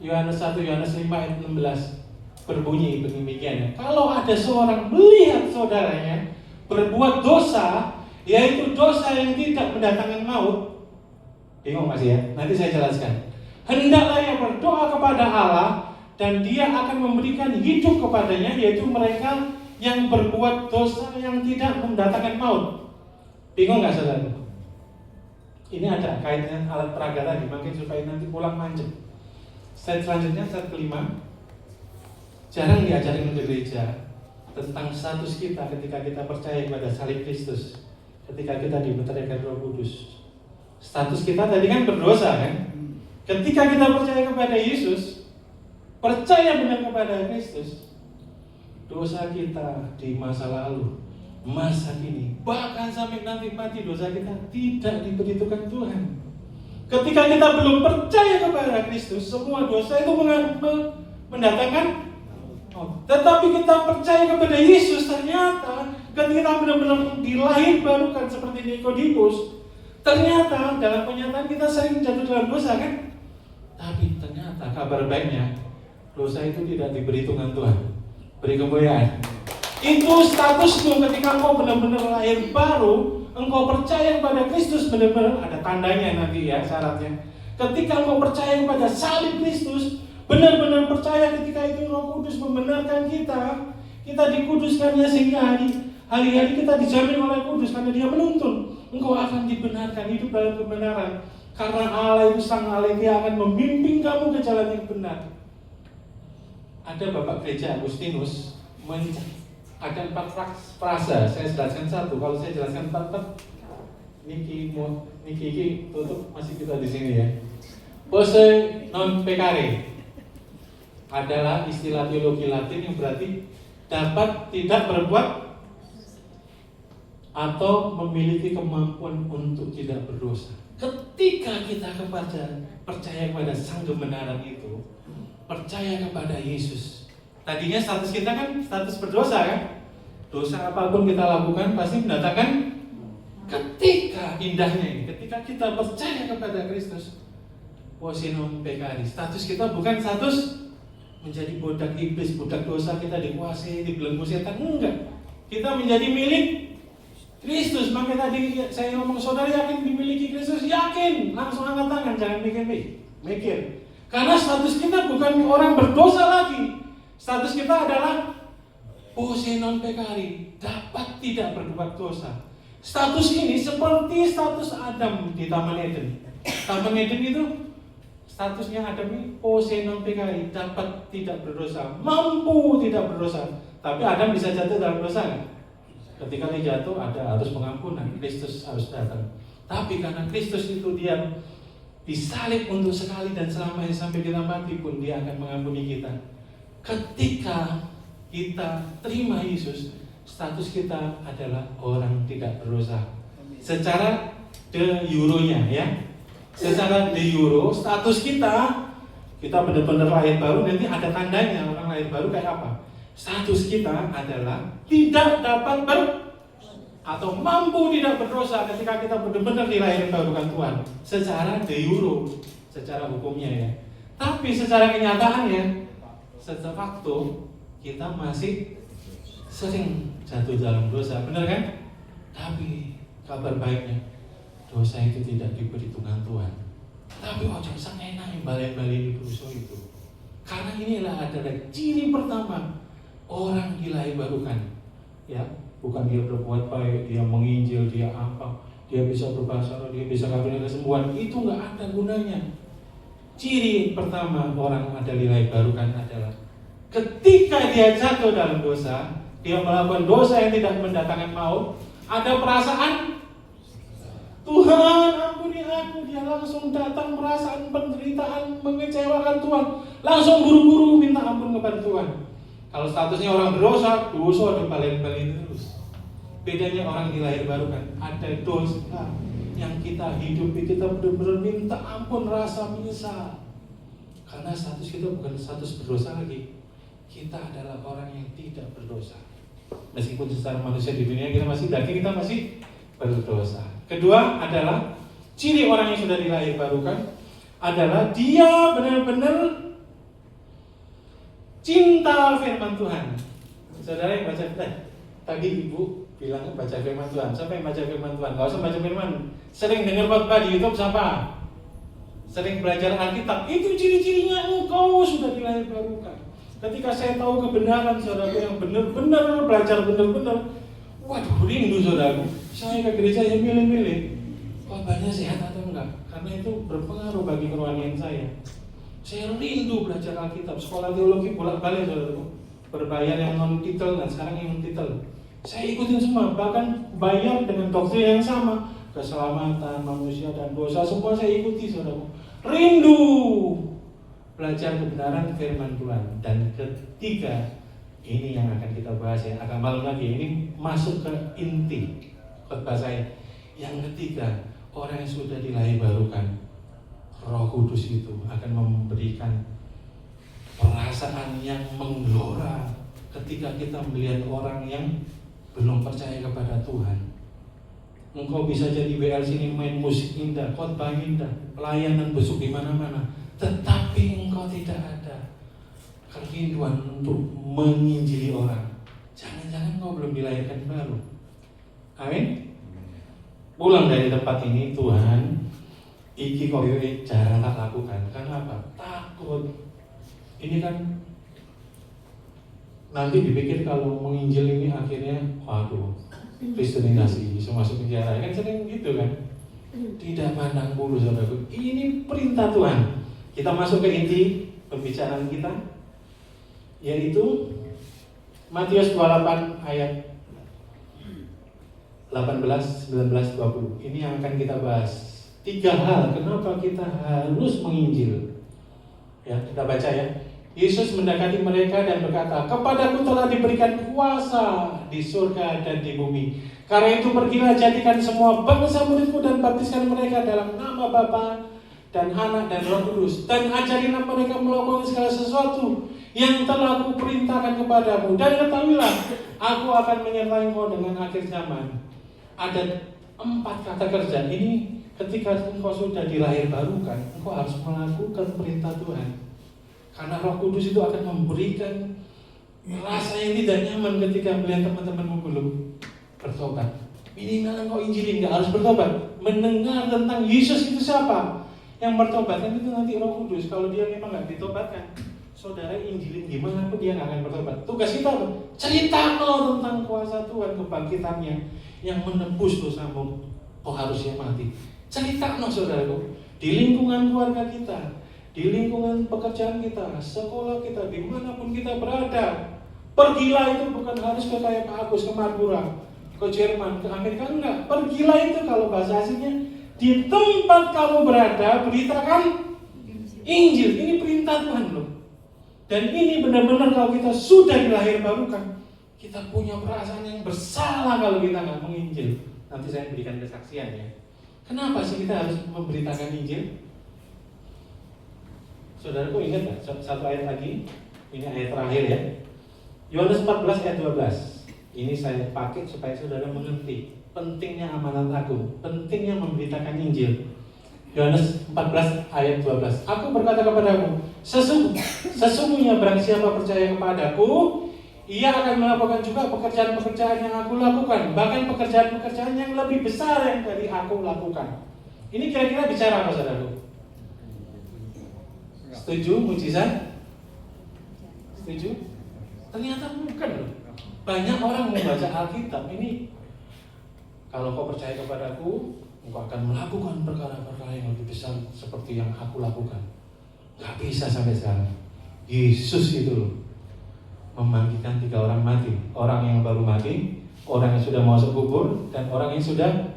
Yohanes 1, Yohanes 5 ayat 16 berbunyi demikian. Kalau ada seorang melihat saudaranya berbuat dosa, yaitu dosa yang tidak mendatangkan maut, bingung masih ya? Nanti saya jelaskan. Hendaklah ia berdoa kepada Allah, dan Dia akan memberikan hidup kepadanya, yaitu mereka yang berbuat dosa yang tidak mendatangkan maut. Bingung nggak, saudara? Ini ada kaitannya alat peraga tadi, makin supaya nanti pulang mancep. Slide selanjutnya, slide kelima. Jarang diajarin di gereja tentang status kita ketika kita percaya kepada salib Kristus, ketika kita dimeteraikan Roh Kudus. Status kita tadi kan berdosa kan? Ketika kita percaya kepada Yesus, percaya benar kepada Kristus, dosa kita di masa lalu, masa kini, bahkan sampai nanti mati dosa kita tidak diperhitungkan Tuhan. Ketika kita belum percaya kepada Kristus, semua dosa itu mendatangkan maut. Tetapi kita percaya kepada Yesus, ternyata ketika benar-benar dilahirbarukan seperti Nikodemus, ternyata dalam kenyataan kita sering jatuh dalam dosa kan? Tapi ternyata kabar baiknya, dosa itu tidak diperhitungkan Tuhan. Beri kemuliaan. Itu statusmu ketika engkau benar-benar lahir baru, engkau percaya kepada Kristus, benar-benar ada tandanya nanti ya syaratnya. Ketika engkau percaya kepada salib Kristus, benar-benar percaya ketika itu Roh Kudus membenarkan kita dikuduskannya sehingga hari-hari kita dijamin oleh Kudus karena Dia menuntun. Engkau akan dibenarkan hidup dalam kebenaran. Karena Allah itu sang Allah, Dia akan membimbing kamu ke jalan yang benar. Ada Bapak Gereja Agustinus, ada 4 frasa. Saya jelaskan satu. Kalau saya jelaskan 4, Niki tutup masih kita di sini ya. Posse non peccare adalah istilah teologi Latin yang berarti dapat tidak berbuat atau memiliki kemampuan untuk tidak berdosa. Ketika kita percaya kepada sang kebenaran itu, percaya kepada Yesus. Tadinya status kita kan status berdosa kan? Dosa apapun kita lakukan pasti mendatangkan. Ketika indahnya ini, ketika kita percaya kepada Kristus, posse non peccare, status kita bukan status menjadi budak iblis, budak dosa, kita dikuasai, dibelenggu setan, enggak. Kita menjadi milik Kristus. Maka tadi saya ngomong, saudara yakin dimiliki Kristus? Yakin. Langsung angkat tangan, jangan mikir. Karena status kita bukan orang berdosa lagi. Status kita adalah posse non peccare, dapat tidak berbuat dosa. Status ini seperti status Adam di Taman Eden. Taman Eden itu statusnya Adam ini posse non peccare, dapat tidak berdosa, mampu tidak berdosa. Tapi Adam bisa jatuh dalam dosa kan? Ketika dia jatuh harus pengampunan, Kristus harus datang. Tapi karena Kristus itu Dia disalib untuk sekali dan selamanya sampai kita mati pun Dia akan mengampuni kita. Ketika kita terima Yesus, status kita adalah orang tidak berdosa. Secara de jure-nya ya. Secara de jure status kita benar-benar lahir baru. Nanti ada tandanya orang lahir baru kayak apa? Status kita adalah tidak dapat atau mampu tidak berdosa ketika kita benar-benar dilahirbarukan Tuhan. Secara de jure, secara hukumnya ya. Tapi secara kenyataannya, secara waktu kita masih sering jatuh dalam dosa, benar kan? Tapi kabar baiknya, dosa itu tidak diperhitungkan Tuhan. Tapi ojo sang enak yang balik-balik dosa itu. Karena inilah adalah ciri pertama orang dilahirbarukan. Ya, bukan dia berbuat baik, dia menginjil, dia apa, dia bisa berbahasa, dia bisa kabarnya kesembuhan, itu nggak ada gunanya. Ciri pertama orang ada dilahirbarukan adalah ketika dia jatuh dalam dosa, dia melakukan dosa yang tidak mendatangkan maut, ada perasaan Tuhan ampuni aku. Dia langsung datang perasaan penderitaan, mengecewakan Tuhan, langsung buru-buru minta ampun kepada Tuhan. Kalau statusnya orang berdosa, dosa dibalik-balik terus. Bedanya orang dilahirbarukan, ada dosa yang kita hidupi, kita benar-benar minta ampun, rasa menyesal. Karena status kita bukan status berdosa lagi. Kita adalah orang yang tidak berdosa. Meskipun secara manusia di dunia kita masih daging, kita masih berdosa. Kedua adalah ciri orang yang sudah dilahirbarukan adalah dia benar-benar cinta firman Tuhan. Saudara yang baca tadi ibu bilang baca firman Tuhan. Siapa yang baca firman Tuhan? Gak usah baca firman. Sering dengar khotbah di YouTube siapa? Sering belajar Alkitab. Itu ciri-cirinya engkau sudah dilahirbarukan. Ketika saya tahu kebenaran saudaraku yang benar-benar belajar benar-benar, waduh rindu saudaraku. Saya ke gereja yang milih-milih khotbahnya sehat atau enggak, karena itu berpengaruh bagi kerohanian saya. Saya rindu belajar Alkitab, sekolah teologi bolak-balik saudaraku, berbayar yang non-titel dan sekarang yang titel. Saya ikutin semua, bahkan bayar dengan doktrin yang sama, keselamatan manusia dan dosa, semua saya ikuti saudaraku. Rindu belajar kebenaran firman Tuhan. Dan ketiga, Ini yang akan kita bahas ya, agak malam lagi. Ini masuk ke inti khotbah saya. Yang ketiga, orang yang sudah dilahirbarukan, Roh Kudus itu akan memberikan perasaan yang menggelora ketika kita melihat orang yang belum percaya kepada Tuhan. Engkau bisa jadi WL sini main musik indah, khotbah indah, pelayanan besok di mana-mana, tetapi engkau tidak ada kerinduan untuk menginjili orang. Jangan-jangan engkau belum dilahirkan baru. Amin. Pulang dari tempat ini, Tuhan, iki koyo jarang tak lakukan. Karena apa? Takut. Ini kan nanti dipikir kalau menginjil ini akhirnya, waduh, kristenisasi bisa masuk penjara. Kan sering gitu kan? Tidak pandang bulu, saudaraku. Ini perintah Tuhan. Kita masuk ke inti pembicaraan kita, yaitu Matius 28 ayat 18, 19, 20. Ini yang akan kita bahas. 3 hal kenapa kita harus menginjil. Ya, kita baca ya. Yesus mendekati mereka dan berkata, "Kepadaku telah diberikan kuasa di surga dan di bumi. Karena itu pergilah, jadikan semua bangsa muridku dan baptiskan mereka dalam nama Bapa dan Anak dan Roh Kudus, dan ajarilah mereka melakukan segala sesuatu yang telah aku perintahkan kepadamu. Dan ketahuilah, aku akan menyertai engkau dengan akhir zaman." Ada 4 kata kerja ini. Ketika engkau sudah dilahirbarukan, engkau harus melakukan perintah Tuhan. Karena Roh Kudus itu akan memberikan rasa yang tidak nyaman ketika melihat teman-temanmu belum bertobat. Minimal engkau injilin, nggak harus bertobat. Mendengar tentang Yesus itu siapa yang bertobat, kan itu nanti Roh Kudus. Kalau dia memang nggak ditobatkan, saudara injilin gimana pun dia nggak akan bertobat. Tugas kita apa? Ceritakan tentang kuasa Tuhan, kebangkitannya yang menebus dosamu. Oh, harusnya mati. Ceritakan, saudaraku, di lingkungan keluarga kita, di lingkungan pekerjaan kita, sekolah kita, dimanapun kita berada. Pergilah itu bukan harus ke kayak Pak Agus, ke Marlborough, ke Jerman, ke Amerika, enggak. Pergilah itu kalau bahasa aslinya, di tempat kamu berada, beritakan Injil. Ini perintah Tuhan loh. Dan ini benar-benar kalau kita sudah dilahirbarukan, kita punya perasaan yang bersalah kalau kita nggak menginjil. Nanti saya berikan kesaksian ya. Kenapa sih kita harus memberitakan Injil? Saudaraku ingat gak? Satu ayat lagi. Ini ayat terakhir ya. Yohanes 14 ayat 12. Ini saya pakai supaya saudara mengerti pentingnya amanat agung, pentingnya memberitakan Injil. Yohanes 14 ayat 12. Aku berkata kepadamu, sesungguhnya barang siapa percaya kepadaku, ia akan melakukan juga pekerjaan-pekerjaan yang aku lakukan, bahkan pekerjaan-pekerjaan yang lebih besar yang dari aku lakukan. Ini kira-kira bicara apa, saudaraku? Setuju mujizat? Setuju? Ternyata bukan loh. Banyak orang membaca Alkitab ini, kalau kau percaya kepadaku, engkau akan melakukan perkara-perkara yang lebih besar seperti yang aku lakukan. Gak bisa sampai sekarang. Yesus itu loh membangkitkan 3 orang mati. Orang yang baru mati, orang yang sudah masuk kubur, dan orang yang sudah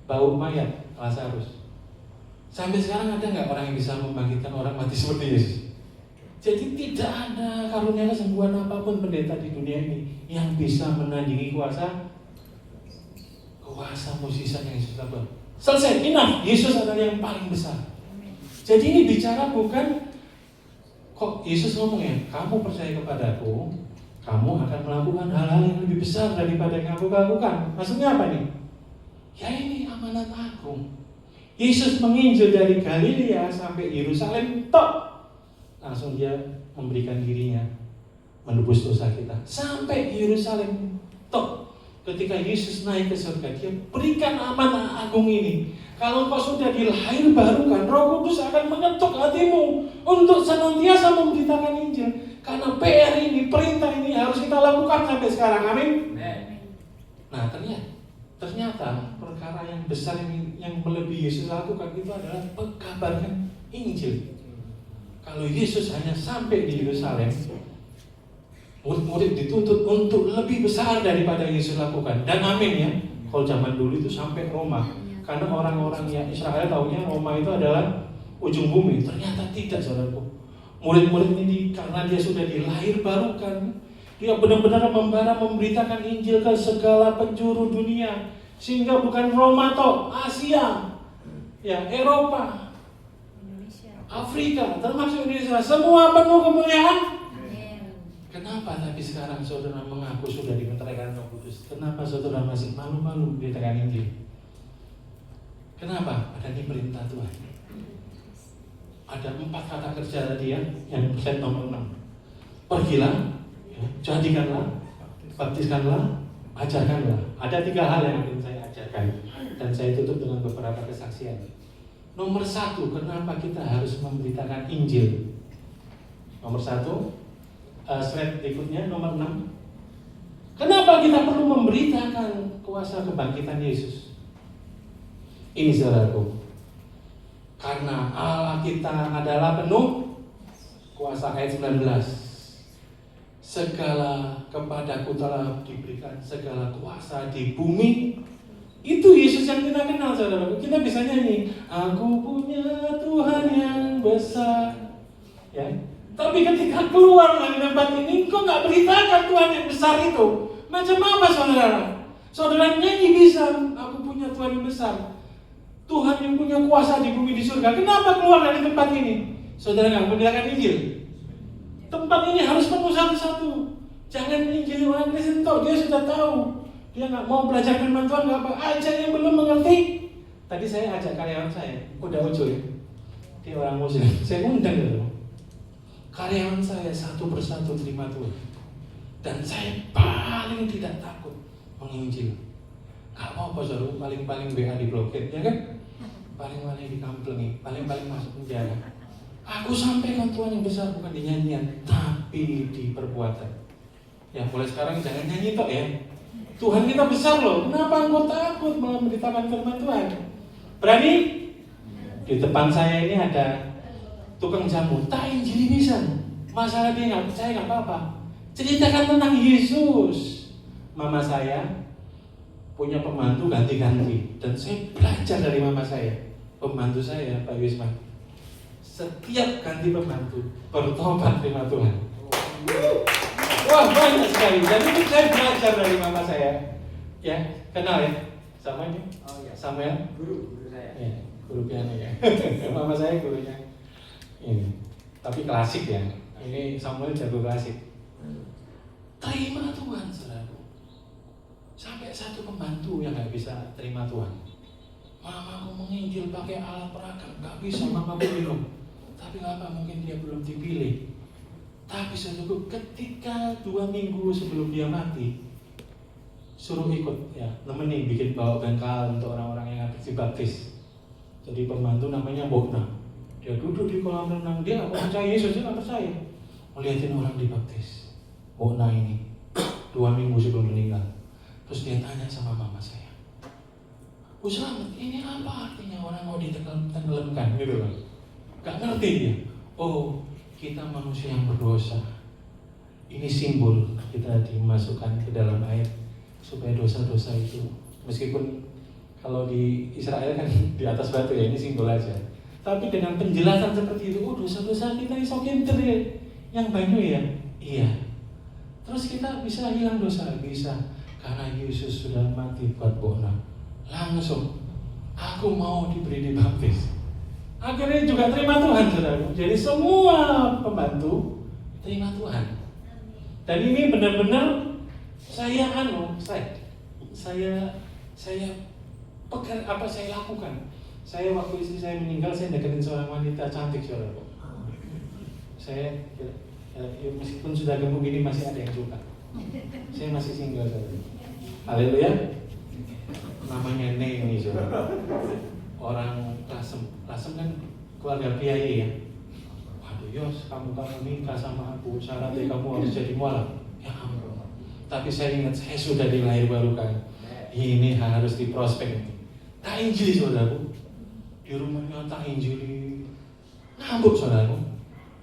bau mayat, Lazarus. Sampai sekarang ada nggak orang yang bisa membangkitkan orang mati seperti Yesus? Jadi tidak ada karunia kesembuhan apapun pendeta di dunia ini yang bisa menandingi kuasa mukjizat yang Yesus lakukan. Selesai, enough. Yesus adalah yang paling besar. Jadi ini bicara bukan kok Yesus ngomong ya, kamu percaya kepadaku, kamu akan melakukan hal-hal yang lebih besar daripada yang aku lakukan. Maksudnya apa nih? Ya ini amanat agung. Yesus menginjil dari Galilea sampai Yerusalem, tok. Langsung dia memberikan dirinya menebus dosa kita. Sampai Yerusalem, tok. Ketika Yesus naik ke surga, dia berikan amanat agung ini. Kalau kau sudah dilahirbarukan, Roh Kudus akan mengetuk hatimu untuk senantiasa memberitakan Injil. Karena PR ini, perintah ini harus kita lakukan sampai sekarang. Amin. Nah, ternyata perkara yang besar yang melebihi Yesus lakukan itu adalah mengabarkan Injil. Kalau Yesus hanya sampai di Yerusalem, murid-murid dituntut untuk lebih besar daripada Yesus lakukan. Dan amin ya, kalau zaman dulu itu sampai Roma. Karena orang-orang yang Israel taunya Roma itu adalah ujung bumi. Ternyata tidak, saudaraku. Murid-murid ini karena dia sudah dilahirbarukan, Dia benar-benar membara memberitakan Injil ke segala penjuru dunia. Sehingga bukan Roma toh, Asia, ya Eropa, Afrika, termasuk Indonesia, semua penuh kemuliaan. Kenapa tapi sekarang saudara mengaku sudah dimeteraikan Roh Kudus? Kenapa saudara masih malu-malu memberitakan Injil? Kenapa? Ada ini perintah Tuhan. Ada 4 kata kerja tadi ya, yang set nomor 6. Pergilah, ya, jadikanlah, baptiskanlah, ajarkanlah. Ada 3 hal yang ingin saya ajarkan, dan saya tutup dengan beberapa kesaksian. Nomor 1, kenapa kita harus memberitakan Injil? Nomor 1, slide berikutnya, nomor 6. Kenapa kita perlu memberitakan kuasa kebangkitan Yesus? Ini saudaraku, karena Allah kita adalah penuh kuasa. Ayat 19, segala kepadaku telah diberikan segala kuasa di bumi. Itu Yesus yang kita kenal saudaraku. Kita bisa nyanyi, aku punya Tuhan yang besar, ya. Tapi ketika keluar dari tempat ini, kok nggak beritakan Tuhan yang besar itu? Macam apa saudara? Saudara nyanyi bisa, aku punya Tuhan yang besar, Tuhan yang punya kuasa di bumi di surga. Kenapa keluar dari tempat ini? Saudara nggak memberitakan Injil. Tempat ini harus penuh satu-satu. Jangan Injil orang Kristen tahu, dia sudah tahu. Dia nggak mau belajar firman Tuhan, nggak apa. Ajak yang belum mengerti. Tadi saya ajak karyawan saya, udah Ujo ya. Dia orang Muslim. Saya undang dulu. Karyawan saya satu persatu terima Tuhan. Dan saya paling tidak takut menginjil. Gak apa-apa saudara, paling-paling WA diblokir, ya kan? Paling-paling dikamplengi, paling-paling masuk penjara. Aku sampaikan Tuhan yang besar bukan di nyanyian, tapi di perbuatan. Ya mulai sekarang jangan nyanyi tok ya. Tuhan kita besar loh, kenapa engkau takut memberitakan firman Tuhan? Berani? Di depan saya ini ada tukang jamu, tak injili bisa. Masalah dia nggak percaya nggak apa-apa. Ceritakan tentang Yesus. Mama saya punya pembantu ganti-ganti, dan saya belajar dari mama saya. Pembantu saya Pak Wisman, setiap ganti pembantu bertobat terima Tuhan. Wah banyak sekali. Jadi saya belajar dari mama saya. Ya kenal ya sama ini? Oh ya. Samuel guru saya. Ya, guru piano ya. Mama saya gurunya ini, tapi klasik ya. Ini Samuel jago klasik. Terima Tuhan saudaraku. Sampai satu pembantu yang nggak bisa terima Tuhan. Mamaku menginjil pakai alat peragam, nggak bisa mamaku minum. Tapi apa mungkin dia belum dipilih. Tapi saudaraku, ketika 2 minggu sebelum dia mati, suruh ikut ya, nemenin bikin bawa bengkel untuk orang-orang yang habis dibaptis. Jadi pembantu namanya Bokna. Dia duduk di kolam renang, dia nggak percaya Yesus, dia nggak percaya. Melihatin orang dibaptis. Bokna ini 2 minggu sebelum meninggal. Terus dia tanya sama mama saya, Bu Slamet, ini apa artinya orang mau ditenggelamkan gitu kan? Gak ngerti dia. Oh, kita manusia yang berdosa. Ini simbol kita dimasukkan ke dalam air supaya dosa-dosa itu, meskipun kalau di Israel kan di atas batu ya, ini simbol aja. Tapi dengan penjelasan seperti itu, oh dosa-dosa kita isokinter ya, yang banyak ya, iya. Terus kita bisa hilang dosa, bisa. Karena Yesus sudah mati buat Bona. Langsung aku mau diberi dibaptis. Akhirnya juga terima Tuhan saudara. Jadi semua pembantu terima Tuhan. Dan ini benar-benar saya pegang apa saya lakukan. Saya waktu istri saya meninggal, saya deketin seorang wanita cantik saudara. Saya ya, meskipun sudah gemuk ini masih ada yang suka. Saya masih single saudara. Haleluya. Namanya Ne ini saudara. Orang Lasem kan keluarga priayi ya. Waduh Yos, kamu nikah sama aku, syaratnya kamu harus jadi mualaf. Ya ampun. Tapi saya ingat saya sudah dilahir baru kan. Ini harus diprospek. Tak injili saudaraku. Di rumahnya tak injili. Ngambuk saudaraku.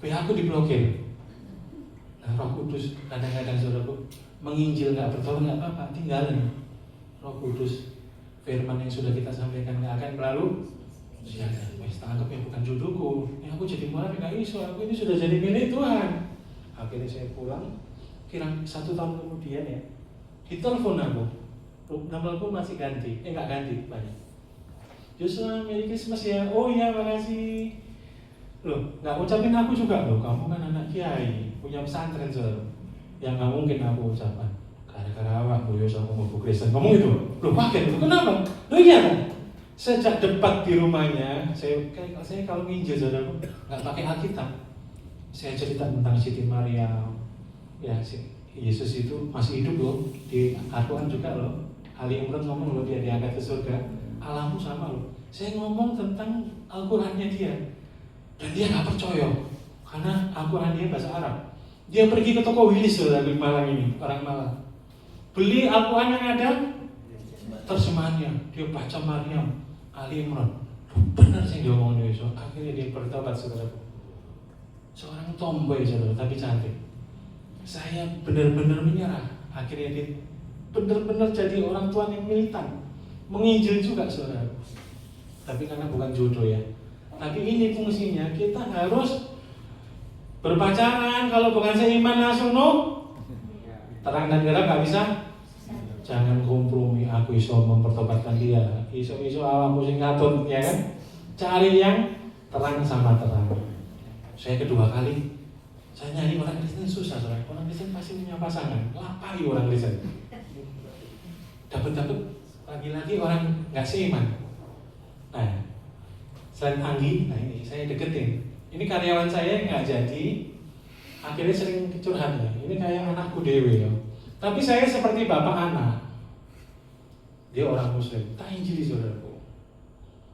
PH aku diblokir. Nah Roh Kudus kadang-kadang saudaraku menginjil nggak bertolong nggak apa-apa, tinggalin. Roh Kudus firman yang sudah kita sampaikan nggak akan berlalu. Ya, wes tangkapnya bukan jodohku. Ya aku jadi mualaf nggak iso. Aku ini sudah jadi milik Tuhan. Akhirnya saya pulang kira 1 tahun kemudian ya, ditelepon aku, nomor pun masih ganti, nggak ganti banyak. Joshua, Merry Christmas ya. Oh iya, makasih. Loh, nggak ucapin aku juga loh. Kamu kan anak kiai, punya pesantren saudara. Yang nggak mungkin aku ucapkan. Gara-gara awak, Bu Joshua aku mau Kristen. Ngomong itu. Loh, kaget. Kenapa? Loh iya kan? Sejak debat di rumahnya, saya kalau nginjil saudara, nggak pakai Alkitab. Saya cerita tentang Siti Maria. Ya, Yesus itu masih hidup loh. Di Al-Quran juga loh. Ali Imran ngomong loh, dia diangkat ke surga. Allahmu sama loh. Saya ngomong tentang Al-Qurannya dia, dan dia nggak percaya karena Al-Quran dia bahasa Arab. Dia pergi ke toko Willis dari Malang ini, orang Malang, beli Al-Quran yang ada terjemahannya. Dia baca Maryam, Ali Imran. Benar sih dia ngomong itu. Akhirnya dia bertobat saudaraku. Seorang tomboy saudara, tapi cantik. Saya benar-benar menyerah. Akhirnya dia benar-benar jadi orang Tuhan yang militan. Menginjil juga saudara, tapi karena bukan jodoh ya. Tapi ini fungsinya, kita harus berpacaran. Kalau bukan seiman langsung no, terang dan gelap nggak bisa. Jangan kompromi. Aku iso mempertobatkan dia, iso awakmu sing ngatur ya kan. Cari yang terang sama terang. Saya kedua kali saya nyari orang Kristen susah saudara. Orang Kristen pasti punya pasangan. Lapari orang Kristen. Dapat lagi-lagi orang nggak seiman. Nah, selain Anggi, nah ini saya deketin. Ini karyawan saya yang nggak jadi, akhirnya sering curhat ya. Ini kayak anakku dewe ya. Tapi saya seperti bapak anak. Dia orang Muslim. Tak injili saudaraku.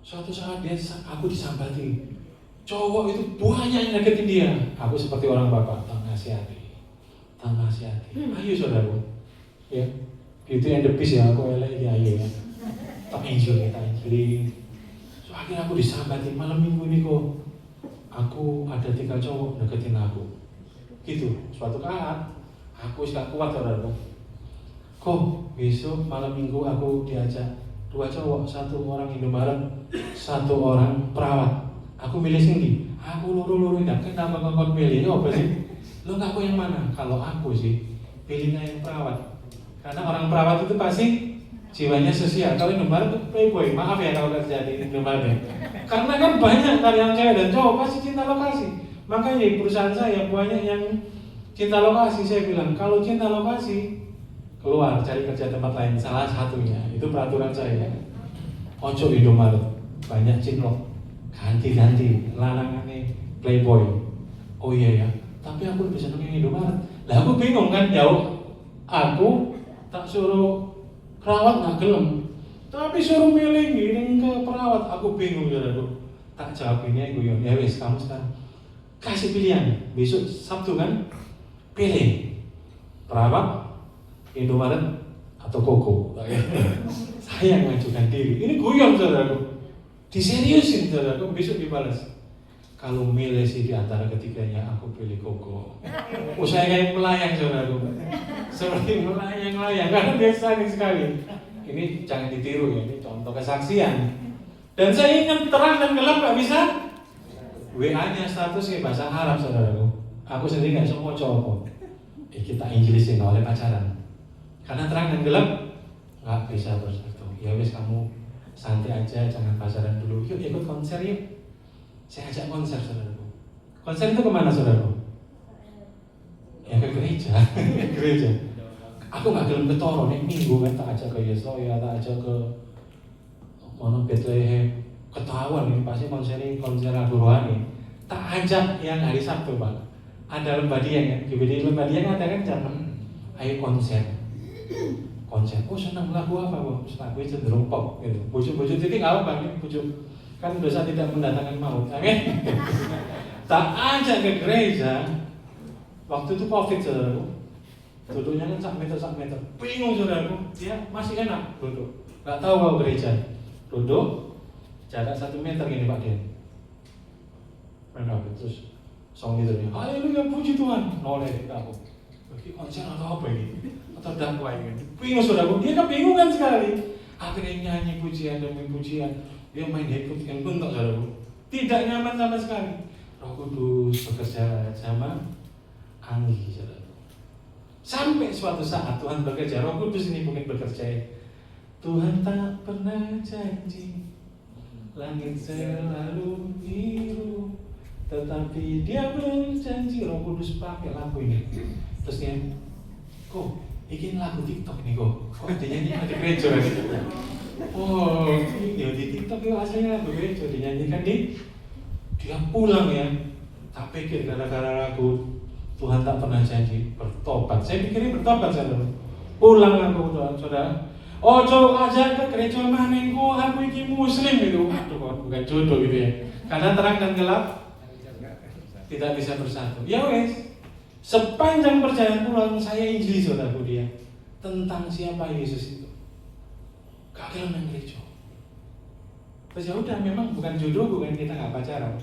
Suatu saat aku disambati. Cowok itu banyak yang deketin dia. Aku seperti orang bapak, tak nasihati. Ayo saudaraku, ya. Itu yang depis ya, aku elek ya ayo ya. Tak injili. So akhirnya aku disambati, malam minggu ini kok aku ada 3 cowok deketin aku. Gitu. Suatu saat aku gak kuat saudaraku. Kok besok malam minggu aku diajak 2 cowok, 1 orang Indomaret, 1 orang perawat. Aku milih sendiri. Aku loro enggak kenapa ngomong milih apa sih? Lo ngaku yang mana? Kalau aku sih pilihnya yang perawat. Karena orang perawat itu pasti jiwanya sosial. Kalau Indomaret playboy, maaf ya kalau kerja di Indomaret. Karena kan banyak karyawan cewek dan cowok pasti cinta lokasi. Makanya di perusahaan saya banyak yang cinta lokasi. Saya bilang kalau cinta lokasi keluar cari kerja tempat lain. Salah satunya itu peraturan saya. Ojo Indomaret banyak cinlok, ganti-ganti lanangannya playboy. Oh iya ya, tapi aku lebih seneng yang Indomaret. Lah aku bingung kan jauh. Aku tak suruh perawat nggak gelem, tapi suruh milih giring ke perawat. Aku bingung saudaraku. Tak jawab ini guyon. Ya wes kamu sekarang kasih pilihan. Besok Sabtu kan, pilih perawat, Indomaret atau Koko. Saya ngajukan diri. Ini guyon saudaraku. Diseriusin saudaraku. Besok dibalas. Kalau milih sih di antara ketiganya, aku pilih Koko. Oh saya kayak melayang saudaraku. Seperti melayang-layang karena dia saling sekali. Ini jangan ditiru ya, ini contoh kesaksian. Dan saya ingat terang dan gelap gak bisa. WA-nya statusnya bahasa Arab saudaraku. Aku sendiri gak semua cowok. Kita injilisin oleh pacaran. Karena terang dan gelap gak bisa bersatu. Ya wis kamu santai aja, jangan pacaran dulu. Yuk ikut konser yuk. Saya ajak konser saudaraku. Konser itu kemana saudaraku? Ya ke gereja. Gereja. Aku nggak gelem ketoro nih minggu kan, tak ajak ke Yesoya, tak ajak ke mana Bethlehem. Ketahuan ini pasti konser Abu Rohani. Tak ajak yang hari Sabtu Pak. Ada lembah dieng kan, di lembah dieng ada kan jam ayo konser. Oh senang lagu apa Bu? Lagu cenderung pop gitu. Bojo-bojo titik apa nih bojo? Kan dosa tidak mendatangkan maut, amin. Tak ajak ke gereja. Waktu itu COVID saudaraku. Duduknya kan sak meter. Bingung saudaraku. Dia masih enak duduk. Gak tahu mau gereja. Duduk jarak 1 meter gini Pak Dian. Menang terus song itu nih. Haleluya puji Tuhan. Noleh aku. Bagi konser atau apa ini? Atau dakwah ini? Bingung saudaraku. Dia kebingungan sekali. Akhirnya nyanyi pujian demi pujian. Dia main handphone tak saudaraku. Tidak nyaman sama sekali. Roh Kudus bekerja sama Anggi saudaraku. Sampai suatu saat Tuhan bekerja, Roh Kudus ini mungkin bekerja ya. Tuhan tak pernah janji langit selalu biru, tetapi Dia berjanji. Roh Kudus pakai lampu ini. Terus dia, kok ini lagu TikTok nih kok dinyanyikan di gereja gitu. Oh, ya di TikTok itu aslinya lagu gereja dinyanyikan dia pulang ya. Tak pikir gara-gara lagu Tuhan tak pernah janji bertobat. Saya pikirnya bertobat saudara. Pulang aku saudara. Ojo aja ke gereja manengku, aku iki muslim itu. Aduh, bukan jodoh gitu ya. Karena terang dan gelap tidak bisa bersatu. Ya wes. Sepanjang perjalanan pulang saya injili saudaraku dia tentang siapa Yesus itu. Gagal main gereja. Terus ya udah, memang bukan jodoh, bukan kita nggak pacaran.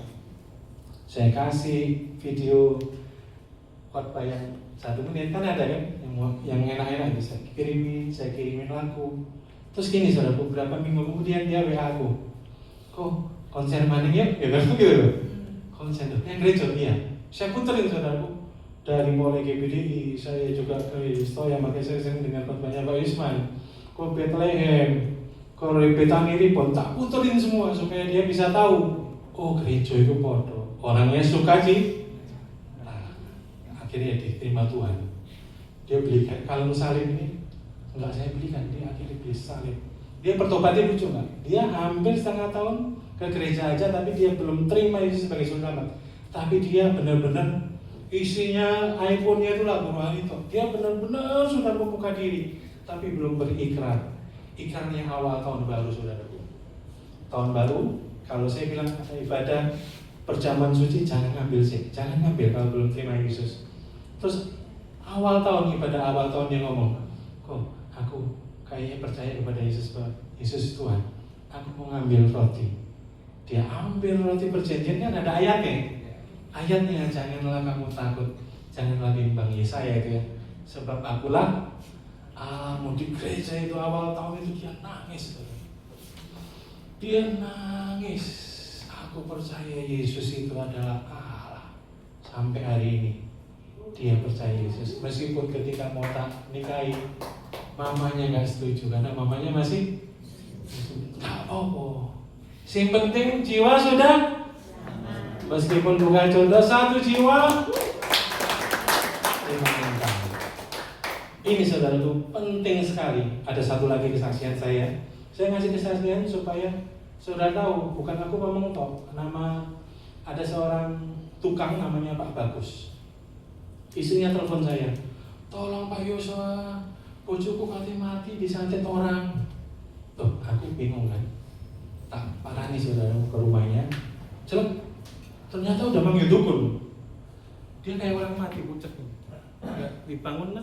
Saya kasih video khotbah yang 1 menit kan ada kan, yang enak-enak bisa saya kirimin lagu. Terus gini saudaraku, beberapa minggu kemudian dia WA aku, kok konser maning ya? Ya kan gitu. Konser yang gereja iya. Saya puterin saudaraku. Dari mulai GBDI, saya juga ke Istoya, makanya saya sering dengar khotbahnya Pak Yusman. Ke Bethlehem, ke Betani Ribon, tak puterin semua supaya dia bisa tahu. Oh gereja itu podo, orangnya suka sih. Nah, akhirnya diterima Tuhan. Dia beli kalung salib ini, enggak saya belikan, dia akhirnya beli salib. Dia bertobatnya lucu nggak? Dia hampir setengah tahun ke gereja aja, tapi dia belum terima Yesus sebagai selamat. Tapi dia benar-benar isinya iPhone-nya itu lagu rohani itu. Dia benar-benar sudah membuka diri, tapi belum berikrar. Ikrarnya awal tahun baru saudaraku. Tahun baru, kalau saya bilang ibadah perjamuan suci jangan ngambil sih, jangan ngambil kalau belum terima Yesus. Terus awal tahun, ibadah awal tahun dia ngomong, kok aku kayaknya percaya kepada Yesus, Yesus Tuhan. Aku mau ngambil roti. Dia ambil roti perjanjian, kan ada ayatnya. Ayatnya, janganlah kamu takut, janganlah bimbang. Yesaya itu ya. Sebab akulah Allahmu. Di gereja itu awal tahun itu dia nangis. Dia nangis. Aku percaya Yesus itu adalah Allah. Sampai hari ini dia percaya Yesus. Meskipun ketika mau tak nikahi, mamanya nggak setuju karena mamanya masih nggak apa-apa. Yang penting jiwa sudah. Meskipun bukan jodoh, satu jiwa. Ini saudaraku penting sekali. Ada satu lagi kesaksian saya. Saya ngasih kesaksian supaya saudara tahu, bukan aku ngomong toh. Nama ada seorang tukang namanya Pak Bagus. Istrinya telepon saya, tolong Pak Yosua, bojoku kate mati disantet orang. Tuh, aku bingung kan. Tak parani saudara ke rumahnya. Celek. Ternyata udah manggil dukun. Dia kayak orang mati pucet. Enggak dibangun lah.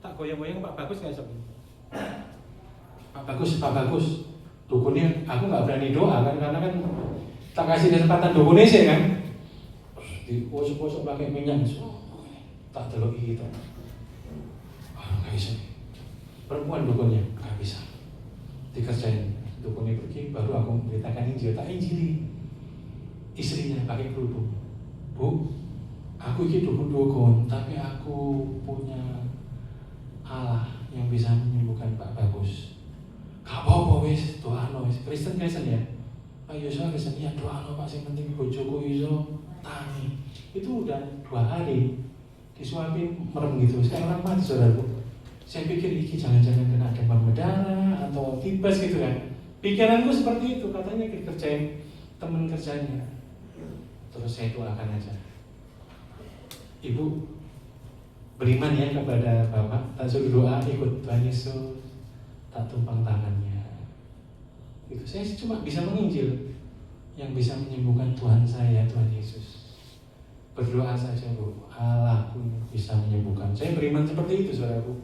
Tak goyang-goyang Pak Bagus nggak sepi. Pak Bagus. Dukunnya aku nggak berani doa kan karena kan tak kasih kesempatan dukunnya sih kan. Di posok-posok pakai minyak. Tak teloki gitu. Nggak bisa. Perempuan dukunnya nggak bisa. Dikerjain. Dukunnya pergi baru aku beritakan Injil. Tak injili. Istrinya pakai kerudung. Bu, aku ini dukun, tapi aku punya Allah yang bisa menyembuhkan Pak Bagus. Gak apa-apa wis, doano wis. Kristen ya. Pak Yosua Kristen ya doano Pak, yang penting bojoku iso tangi. Itu udah 2 hari disuapin merem gitu. Sekarang orang mati saudaraku. Saya pikir iki jangan-jangan kena demam berdarah atau tipes gitu kan. Pikiranku seperti itu, katanya dikerjain teman kerjanya. Terus saya doakan aja. Ibu beriman ya kepada Bapak, tak suruh doa ikut Tuhan Yesus, tak tumpang tangannya. Itu saya cuma bisa menginjil. Yang bisa menyembuhkan Tuhan saya, Tuhan Yesus. Berdoa saja Bu, Allahku bisa menyembuhkan. Saya beriman seperti itu saudaraku.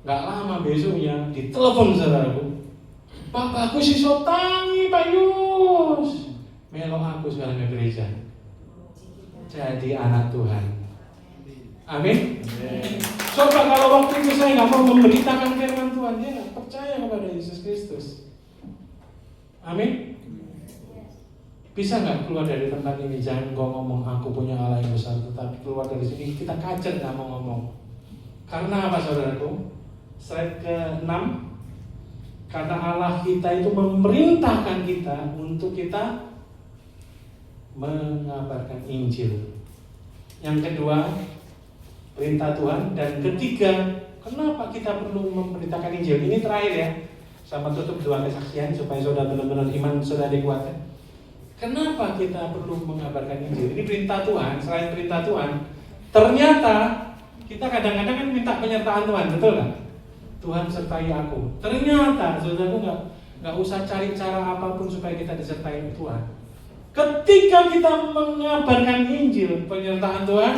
Gak lama besoknya ditelepon saudaraku, Pak Bagus iso tangi Pak Yus. Melo aku sekarang ke gereja. Jadi anak Tuhan. Amin. Coba kalau waktu itu saya nggak mau memberitakan firman Tuhan, dia nggak percaya kepada Yesus Kristus. Amin. Bisa nggak keluar dari tempat ini? Jangan kau ngomong aku punya Allah yang besar, tetapi keluar dari sini kita kacer nggak mau ngomong. Karena apa saudaraku? Slide ke-6. Karena Allah kita itu memerintahkan kita untuk kita mengabarkan Injil. Yang kedua, perintah Tuhan. Dan ketiga, kenapa kita perlu memberitakan Injil? Ini terakhir ya. Sama tutup 2 kesaksian supaya saudara benar-benar iman saudara dikuatkan. Kenapa kita perlu mengabarkan Injil? Ini perintah Tuhan. Selain perintah Tuhan, ternyata kita kadang-kadang kan minta penyertaan Tuhan, betul nggak? Tuhan sertai aku. Ternyata saudaraku nggak usah cari cara apapun supaya kita disertai Tuhan. Ketika kita mengabarkan Injil, penyertaan Tuhan,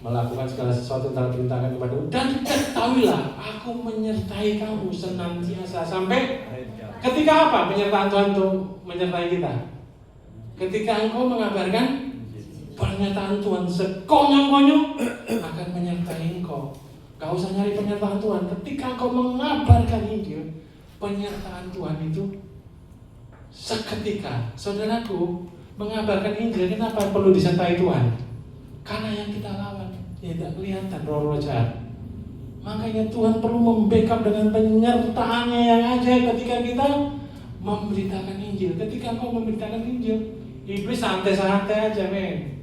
melakukan segala sesuatu dalam perintahkan kepadamu, dan ketahuilah aku menyertai kamu senantiasa. Sampai ketika apa penyertaan Tuhan itu menyertai kita? Ketika engkau mengabarkan pernyataan Tuhan, sekonyong-konyong akan menyertai engkau. Gak usah nyari penyertaan Tuhan. Ketika engkau mengabarkan Injil, penyertaan Tuhan itu seketika. Saudaraku, mengabarkan Injil, kenapa perlu disertai Tuhan? Karena yang kita lawan tidak kelihatan roh jahat. Makanya Tuhan perlu membackup dengan penyertaannya yang ajaib ketika kita memberitakan Injil. Ketika engkau memberitakan Injil, iblis santai-santai aja, men.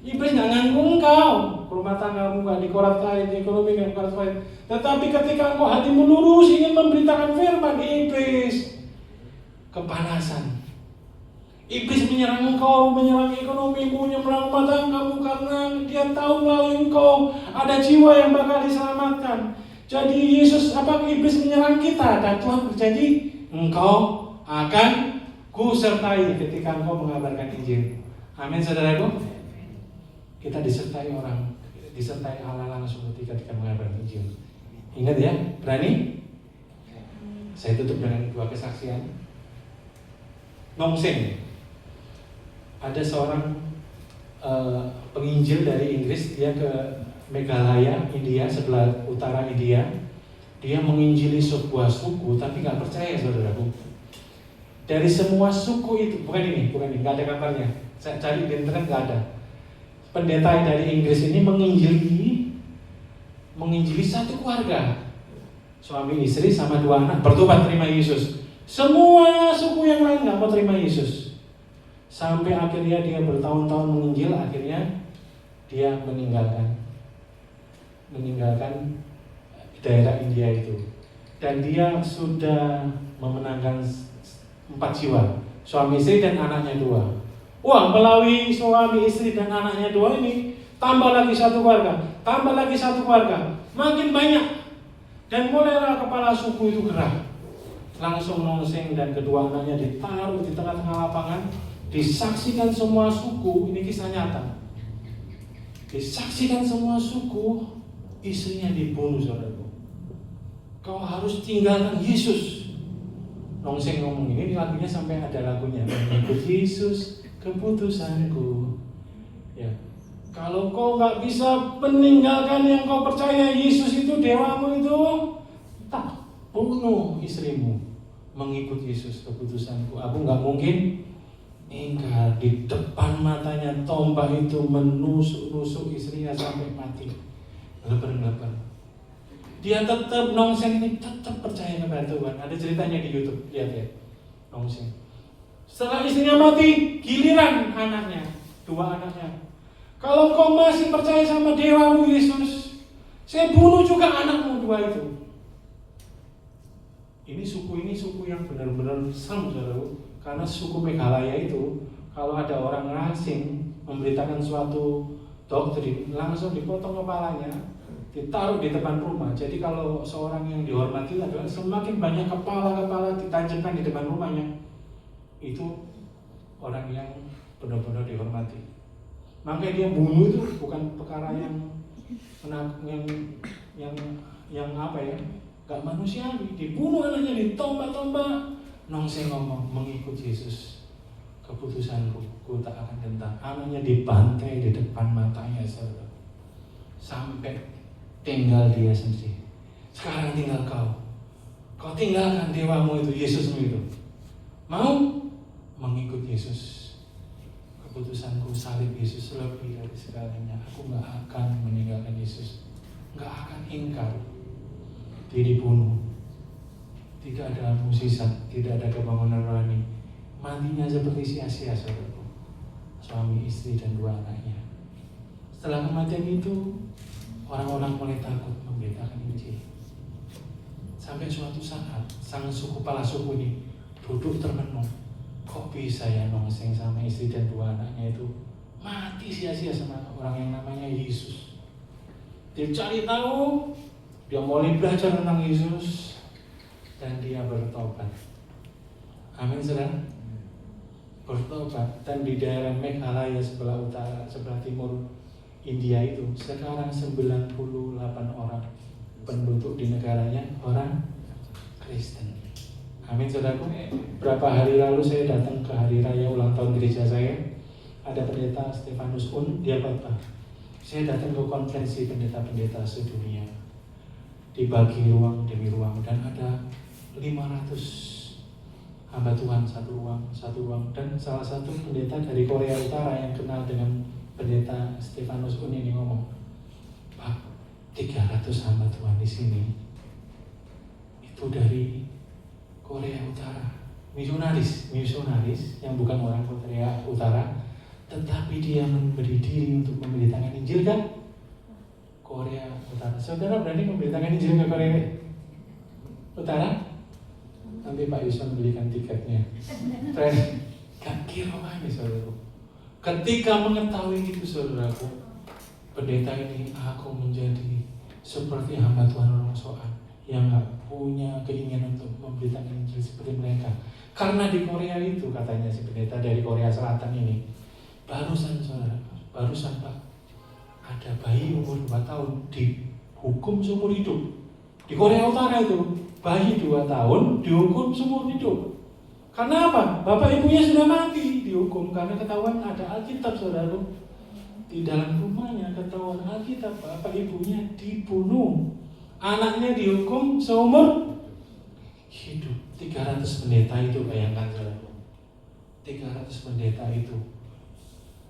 Iblis nggak nganggung engkau, rumah tanggamu nggak dikorat-karit, ekonomi nggak dikorat-karit. Tetapi ketika engkau hatimu lurus ingin memberitakan firman, iblis kepanasan. Iblis menyerang engkau, menyerang ekonomimu, menyerang rumah tanggamu karena dia tahu melalui engkau ada jiwa yang bakal diselamatkan. Jadi iblis menyerang kita dan Tuhan berjanji, engkau akan kusertai ketika engkau mengabarkan Injil. Amin saudaraku. Kita disertai Allah langsung ketika mengabarkan Injil. Ingat ya, berani? Saya tutup dengan 2 kesaksian. Nongseng, ada seorang penginjil dari Inggris, dia ke Meghalaya, India, sebelah utara India. Dia menginjili sebuah suku, tapi nggak percaya saudaraku. Dari semua suku itu, bukan ini, nggak ada kabarnya. Saya cari di internet nggak ada. Pendeta dari Inggris ini menginjili satu keluarga, suami istri sama 2 anak, bertobat terima Yesus. Semua suku yang lain nggak mau terima Yesus. Sampai akhirnya dia bertahun-tahun menginjil, akhirnya dia meninggalkan daerah India itu. Dan dia sudah memenangkan 4 jiwa, suami istri dan anaknya 2. Wah, melalui suami istri dan anaknya 2 ini, tambah lagi satu keluarga, makin banyak. Dan mulailah kepala suku itu gerah. Langsung Nongseng dan kedua anaknya ditaruh di tengah-tengah lapangan, disaksikan semua suku, ini kisah nyata. Disaksikan semua suku, istrinya dibunuh saudaraku. Kau harus tinggalkan Yesus. Nongseng ngomong ini lagunya sampai ada lagunya, mengikut Yesus keputusanku. Ya, kalau kau nggak bisa meninggalkan yang kau percaya Yesus itu dewamu itu, tak bunuh istrimu. Mengikut Yesus keputusanku. Aku nggak mungkin ingkar. Di depan matanya tombak itu menusuk-nusuk istrinya sampai mati. Lebar-lebar. Dia tetap, Nongseng ini tetap percaya kepada Tuhan. Ada ceritanya di YouTube, lihat ya, Nongseng. Setelah istrinya mati, giliran anaknya, 2 anaknya. Kalau kau masih percaya sama dewamu Yesus, saya bunuh juga anakmu 2 itu. Ini suku yang benar-benar serem saudara. Karena suku Meghalaya itu, kalau ada orang asing memberitakan suatu doktrin, langsung dipotong kepalanya, ditaruh di depan rumah. Jadi kalau seorang yang dihormati adalah semakin banyak kepala ditajamkan di depan rumahnya, itu orang yang benar-benar dihormati. Makanya dia bunuh itu bukan perkara yang apa ya, gak manusiawi. Dibunuh anaknya, ditombak-tombak. Nongseng ngomong, mengikut Yesus keputusanku, ku tak akan gentar. Anaknya dibantai di depan matanya saudara. Sampai tinggal dia sendiri. Sekarang tinggal kau tinggalkan dewamu itu, Yesusmu itu. Mau mengikut Yesus keputusanku salib Yesus lebih dari segalanya. Aku gak akan meninggalkan Yesus, gak akan ingkar. Dia dibunuh, tidak ada musisat, tidak ada kebangunan rohani. Matinya seperti sia-sia, saudaraku. Suami, istri, dan 2 anaknya. Setelah kematian itu, orang-orang mulai takut memberitakan Injil. Sampai suatu saat, sang kepala suku ini duduk termenung. Kok bisa ya Nongseng sama istri dan 2 anaknya itu mati sia-sia sama orang yang namanya Yesus? Dia cari tahu, dia mulai belajar tentang Yesus, dan dia bertobat. Amin, saudara. Bertobat. Dan di daerah Meghalaya sebelah utara, sebelah timur India itu sekarang 98 orang penduduk di negaranya orang Kristen. Amin, saudaraku. Berapa hari lalu saya datang ke hari raya ulang tahun gereja saya. Ada pendeta Stefanus dia khotbah. Saya datang ke konferensi pendeta-pendeta sedunia. Dibagi ruang demi ruang, dan ada 500 hamba Tuhan, satu ruang. Dan salah satu pendeta dari Korea Utara yang kenal dengan pendeta Stefanus ini ngomong, Pak, 300 hamba Tuhan di sini itu dari Korea Utara, misionaris yang bukan orang Korea Utara, tetapi dia memberi diri untuk memberitakan Injil kan Korea Utara. Saudara berani memberitakan Injil ke Korea Utara? Nanti Pak Yuson belikan tiketnya. Gak kira lagi, saudara. Ketika mengetahui itu, saudaraku, pendeta ini, aku menjadi seperti hamba Tuhan orang Soan yang gak punya keinginan untuk memberitakan Injil seperti mereka. Karena di Korea itu, katanya si pendeta dari Korea Selatan ini, barusan Pak, ada bayi umur 2 tahun dihukum seumur hidup. Di Korea Utara itu, bayi 2 tahun dihukum seumur hidup. Karena apa? Bapak ibunya sudah mati, dihukum karena ketahuan ada Alkitab, saudara. Di dalam rumahnya ketahuan Alkitab, bapak ibunya dibunuh. Anaknya dihukum seumur hidup. 300 pendeta itu, bayangkan, saudara. 300 pendeta itu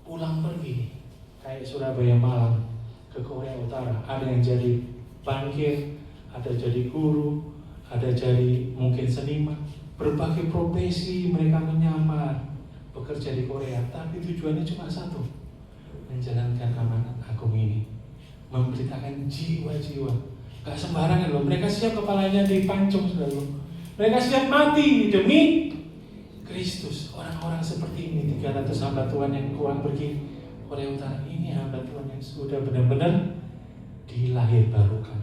pulang pergi kayak Surabaya Malang ke Korea Utara. Ada yang jadi bankir, ada jadi guru, ada jadi mungkin seniman. Berbagai profesi mereka menyamar bekerja di Korea, tapi tujuannya cuma satu, menjalankan amanat agung ini, memberitakan jiwa-jiwa. Gak sembarangan loh, mereka siap kepalanya dipancung, saudara. Mereka siap mati demi Kristus. Orang-orang seperti ini, 300 hamba Tuhan yang kurang pergi Korea Utara, ini hamba Tuhan yang sudah benar-benar dilahirbarukan.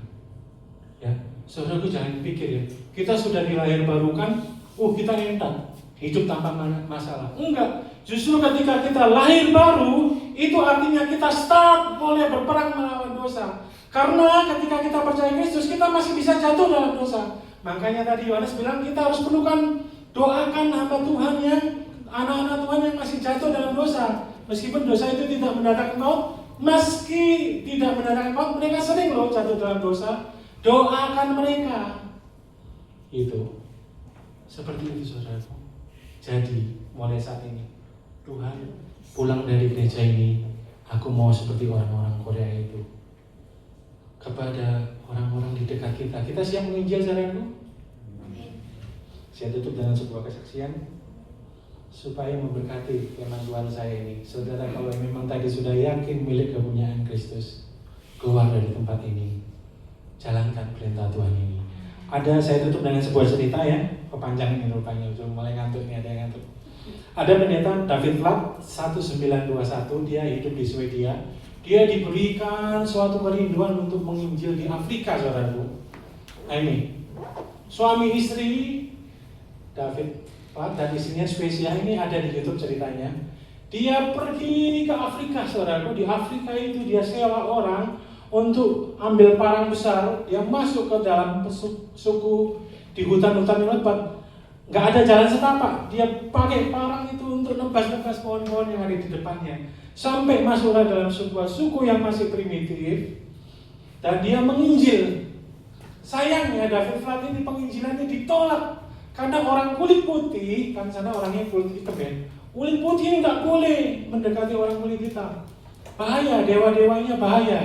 Ya, saudaraku, jangan pikir ya, kita sudah dilahirbarukan, kita enak, hidup tanpa masalah. Enggak, justru ketika kita lahir baru, itu artinya kita start mulai berperang melawan dosa. Karena ketika kita percaya Kristus, kita masih bisa jatuh dalam dosa. Makanya tadi Yohanes bilang kita harus perlukan doakan hamba Tuhan yang anak-anak Tuhan yang masih jatuh dalam dosa. Meskipun dosa itu tidak mendatangkan maut, meski tidak mendatangkan maut, mereka sering loh jatuh dalam dosa. Doakan mereka. Itu. Seperti itu, saudaraku. Jadi mulai saat ini, Tuhan, pulang dari gereja ini, aku mau seperti orang-orang Korea itu. Kepada orang-orang di dekat kita, kita siap menginjil, saudaraku. Saya tutup dengan sebuah kesaksian supaya memberkati firman Tuhan saya ini. Saudara, kalau memang tadi sudah yakin milik kepunyaan Kristus, keluar dari tempat ini, jalankan perintah Tuhan ini. Saya tutup dengan sebuah cerita ya, kepanjangan ini rupanya, sudah mulai ngantuk nih, ada yang ngantuk. Ada pendeta David Platt 1921, dia hidup di Swedia. Dia diberikan suatu kerinduan untuk menginjil di Afrika, saudaraku. Nah ini, suami istri David Platt dan istrinya Swesia ini ada di YouTube ceritanya. Dia pergi ke Afrika, saudaraku. Di Afrika itu dia sewa orang untuk ambil parang besar, dia masuk ke dalam suku di hutan-hutan yang lebat, nggak ada jalan setapak, dia pakai parang itu untuk nebas-nebas pohon-pohon yang ada di depannya, sampai masuk ke dalam sebuah suku yang masih primitif, dan dia menginjil. Sayangnya David Platt ini penginjilannya ditolak karena orang kulit putih, kan sana orangnya kulit hitam ya, Kulit putih ini nggak boleh mendekati orang kulit hitam. Bahaya, dewa-dewanya bahaya.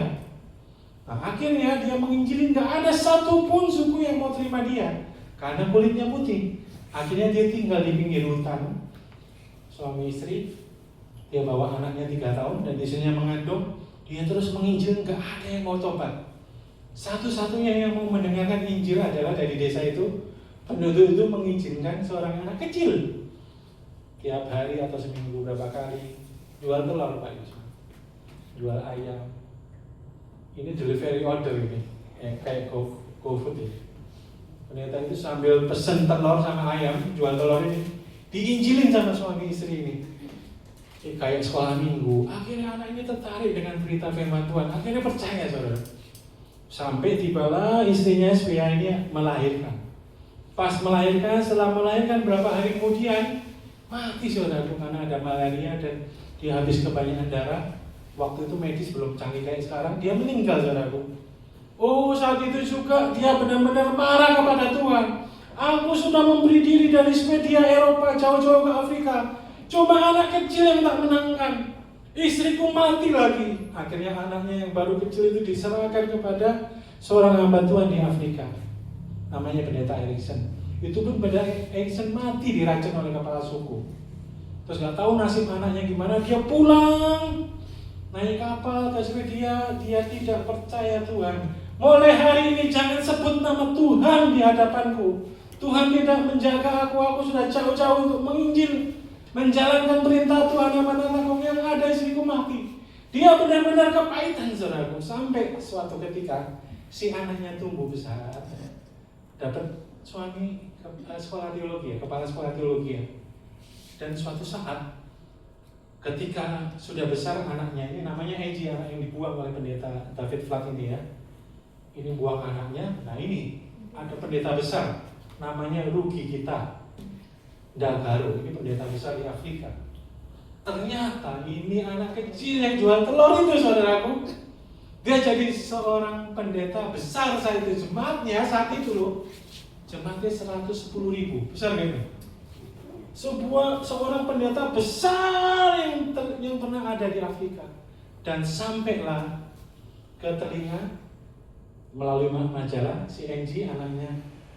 Nah, akhirnya dia menginjilin, nggak ada satupun suku yang mau terima dia karena kulitnya putih. Akhirnya dia tinggal di pinggir hutan, suami istri. Dia bawa anaknya 3 tahun dan istrinya mengandung. Dia terus menginjil, nggak ada yang mau tobat. Satu-satunya yang mau mendengarkan Injil adalah dari desa itu. Penduduk itu mengizinkan seorang anak kecil tiap hari atau seminggu berapa kali jual telur, Pak Yusuf, jual ayam. Ini delivery order ini, kayak GoFood ini. Pendeta itu sambil pesen telur sama ayam, jual telur ini, diinjilin sama suami istri ini. Kayak sekolah minggu. Akhirnya anak ini tertarik dengan berita firman Tuhan. Akhirnya percaya, saudara. Sampai tibalah istrinya Svea ini melahirkan. Pas melahirkan, setelah melahirkan berapa hari kemudian mati, saudaraku, karena ada malaria dan dia habis kebanyakan darah. Waktu itu medis belum canggih kayak sekarang, dia meninggal, saudaraku. Oh, saat itu juga dia benar-benar marah kepada Tuhan. Aku sudah memberi diri dari Swedia, Eropa, jauh-jauh ke Afrika. Cuma anak kecil yang tak menangkan. Istriku mati lagi. Akhirnya anaknya yang baru kecil itu diserahkan kepada seorang hamba Tuhan di Afrika. Namanya Pendeta Erikson. Itu pun Pendeta Erikson mati diracun oleh kepala suku. Terus nggak tahu nasib anaknya gimana. Dia pulang naik kapal ke Swedia. Dia tidak percaya Tuhan. Mulai hari ini jangan sebut nama Tuhan di hadapanku. Tuhan tidak menjaga aku. Aku sudah jauh-jauh untuk menginjil, menjalankan perintah Tuhan. Anak-anakku yang ada, istriku mati. Dia benar-benar kepahitan, saudaraku. Sampai suatu ketika si anaknya tumbuh besar, dapat suami sekolah teologi, kepala sekolah teologi. Dan suatu saat ketika sudah besar anaknya, ini namanya Eji, anak yang dibuang oleh pendeta David Flat ini ya. Ini buang anaknya. Nah ini ada pendeta besar namanya Rugi Kita Dagaro. Ini pendeta besar di Afrika. Ternyata ini anak kecil yang jual telur itu, saudaraku. Dia jadi seorang pendeta besar saat itu. Jemaatnya saat itu loh, jemaatnya 110.000, besar gitu. Seorang pendeta besar yang pernah ada di Afrika. Dan sampailah ke telinga melalui majalah si NG, anaknya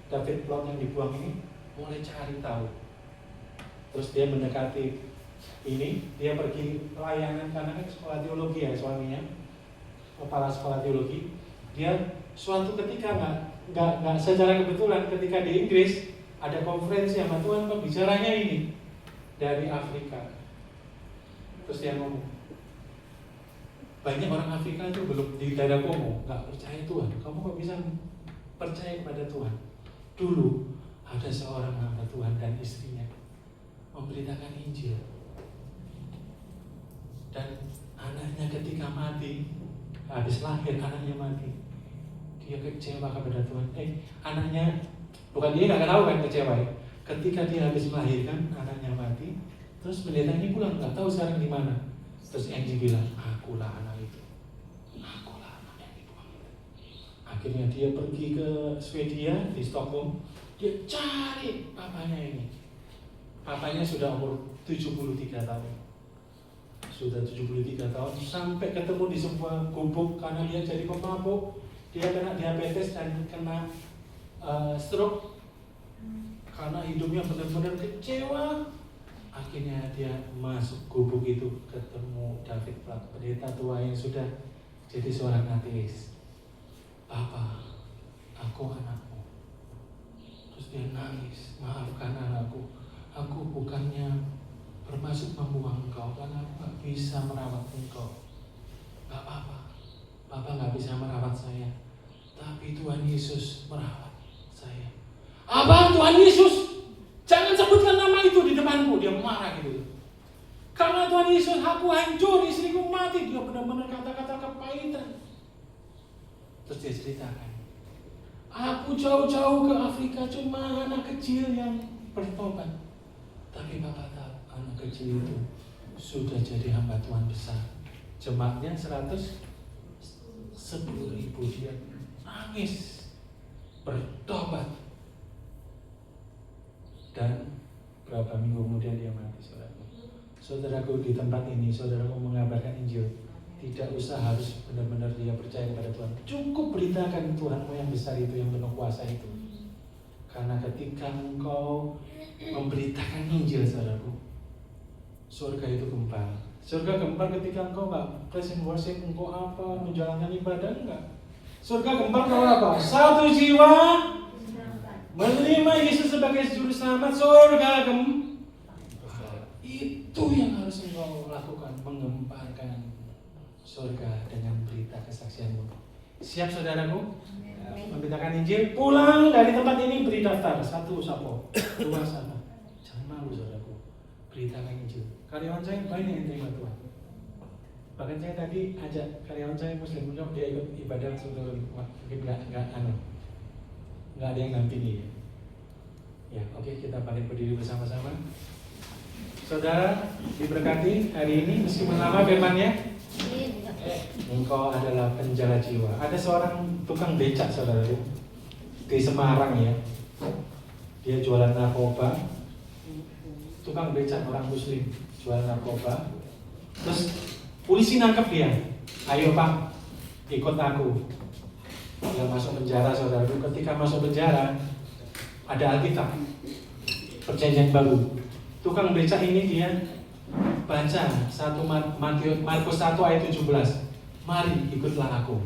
David Plot yang dibuang ini, mulai cari tahu. Terus dia mendekati ini, dia pergi pelayanan karena kan sekolah teologi ya suaminya, kepala sekolah teologi. Dia suatu ketika nggak secara kebetulan ketika di Inggris ada konferensi sama Tuhan, pembicaranya ini dari Afrika. Terus dia ngomong, banyak orang Afrika itu belum di daerah Kongo nggak percaya Tuhan. Kamu kok bisa percaya kepada Tuhan? Dulu ada seorang hamba Tuhan dan istrinya memberitakan Injil, dan anaknya ketika mati, habis lahir anaknya mati, dia kecewa kepada Tuhan. Anaknya, bukan dia nggak tahu kan kecewa ya. Ketika dia habis melahirkan anaknya mati, terus pendeta ini pulang nggak tahu sekarang di mana. Terus Angie bilang, akulah anak itu, akulah anak yang dibuang itu. Akhirnya dia pergi ke Swedia di Stockholm, dia cari papanya ini. Papanya sudah umur 73 tahun. Sudah 73 tahun, sampai ketemu di sebuah gubuk karena dia jadi pemabuk. Dia kena diabetes dan kena stroke. Karena hidupnya benar-benar kecewa, akhirnya dia masuk gubuk itu, ketemu David Platt, pendeta tua yang sudah jadi seorang ateis. Papa, aku anakmu. Terus dia nangis, maafkan anakku. Aku bukannya bermaksud membuang engkau, karena aku gak bisa merawat engkau. Gak apa-apa, Papa gak bisa merawat saya, tapi Tuhan Yesus merawat saya. Apa Tuhan Yesus? Jangan sebutkan nama itu di depanku. Dia marah gitu. Karena Tuhan Yesus, aku hancur, istriku mati. Dia benar-benar kata-kata kepahitan. Terus dia ceritakan, aku jauh-jauh ke Afrika cuma anak kecil yang bertobat. Tapi Bapak tahu, anak kecil itu sudah jadi hamba Tuhan besar. Jemaatnya 110.000. Dia nangis, bertobat. Dan berapa minggu kemudian dia mati, saudara. saudaraku di tempat ini, saudaraku mengabarkan Injil, tidak usah harus benar-benar dia percaya kepada Tuhan. Cukup beritakan Tuhanmu yang besar itu, yang penuh kuasa itu. Karena ketika engkau memberitakan Injil, saudaraku, surga itu gempar. Surga gempar ketika engkau nggak praise and worship, engkau apa, menjalankan ibadah, enggak. Surga gempar kalau apa? Satu jiwa menerima Yesus sebagai juru selamat, surga gempar. Itu yang harus engkau lakukan, menggemparkan surga dengan berita kesaksianmu. Siap saudaraku? Memberitakan Injil, pulang dari tempat ini beri daftar. 1 sapo, 2 sama. Jangan malu saudaraku, beritakan Injil. Karyawan saya banyak yang terima Tuhan. Bahkan saya tadi ajak karyawan saya Muslim, dia ikut ibadah sebelum mungkin nggak ada yang nampingi. Ya, oke, kita balik berdiri bersama-sama. Saudara diberkati hari ini, meskipun lama firman-Nya, engkau adalah penjala jiwa. Ada seorang tukang becak, saudara, di Semarang ya. Dia jualan narkoba. Tukang becak orang Muslim, jualan narkoba. Terus polisi nangkep dia. Ayo Pak, ikut aku. Dia masuk penjara, saudara. Ketika masuk penjara, ada Alkitab, Perjanjian Baru. Tukang becak ini dia baca Markus 1 ayat 17. Mari ikutlah aku.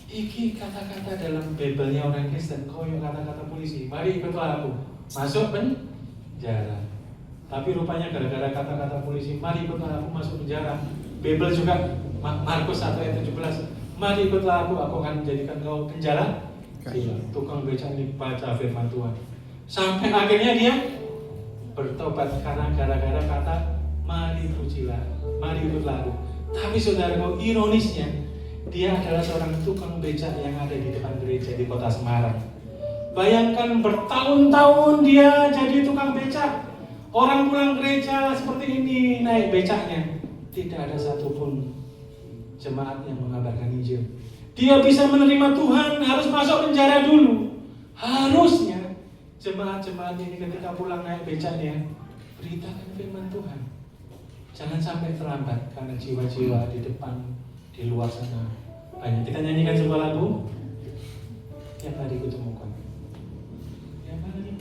Iki kata-kata dalam Bible-nya orang Kristen, koyo kata-kata polisi. Mari ikutlah aku. Masuk penjara. Tapi rupanya gara-gara kata-kata polisi, mari ikutlah aku, masuk penjara. Bible juga Markus 1 ayat 17. Mari ikutlah aku akan menjadikan kau penjara. Tukang becak ini baca firman Tuhan. Sampai akhirnya dia bertobat karena gara-gara kata mari pujilah, mari ikutlah aku. Tapi saudaraku, ironisnya dia adalah seorang tukang becak yang ada di depan gereja di kota Semarang. Bayangkan bertahun-tahun dia jadi tukang becak. Orang pulang gereja seperti ini naik becaknya, tidak ada satupun jemaat yang mengabarkan Injil. Dia bisa menerima Tuhan harus masuk penjara dulu. Harusnya jemaat-jemaat ini ketika pulang naik becaknya, beritakan firman Tuhan. Jangan sampai terlambat karena jiwa-jiwa di depan, di luar sana banyak. Kita nyanyikan sebuah lagu. Tiap hari kutemukan. Tiap hari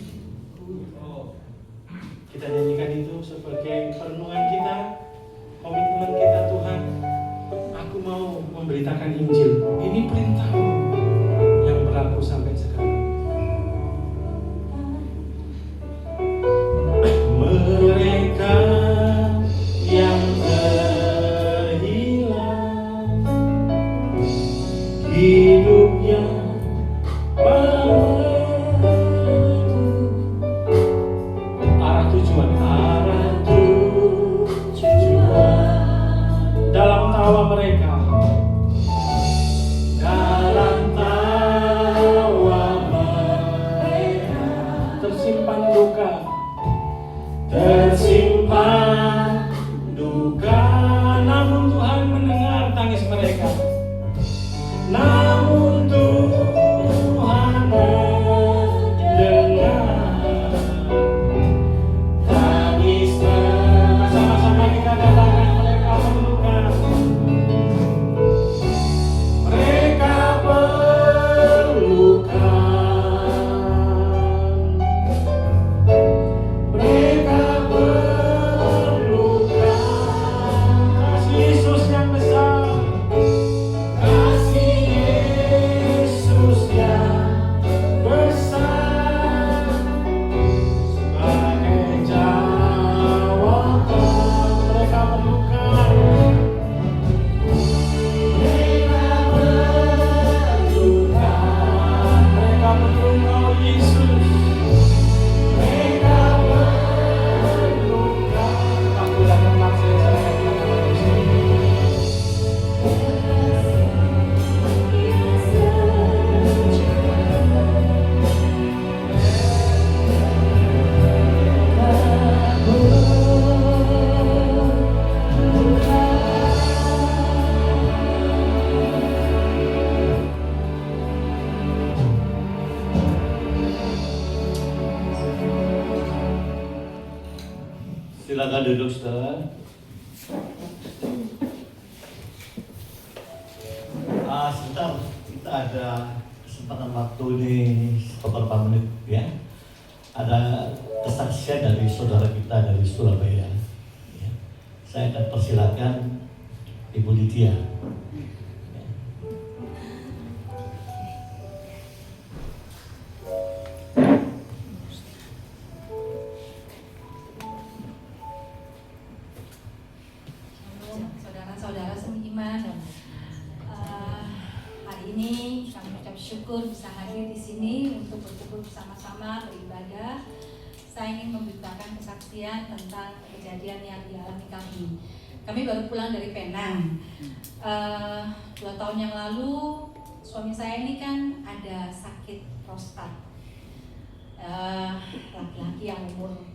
kita nyanyikan itu sebagai perenungan kita, komitmen kita. Tuhan, aku mau memberitakan Injil. Ini perintahmu yang berlaku sampai sekarang. Mereka yang terhilang, hidupnya arah tujuan dalam tawa mereka, tersimpan duka. Namun Tuhan mendengar tangis mereka. Namun Tuhan mendengar tangis mereka. Sama-sama kita katakan, mereka perlukan. Mereka perlukan. Mereka perlukan. Silakan duduk, saudara. Sebentar, kita ada kesempatan waktu ini beberapa menit ya. Ada kesaksian dari saudara kita dari Surabaya. Ya. Saya akan persilakan Ibu Lydia. Ya. Saudara-saudara seiman, hari ini kami ucap syukur bisa hadir di sini untuk berkumpul bersama-sama beribadah. Saya ingin memberitakan kesaksian tentang kejadian yang dialami kami. Kami baru pulang dari Penang. 2 tahun yang lalu suami saya ini kan ada sakit prostat. Laki-laki yang umur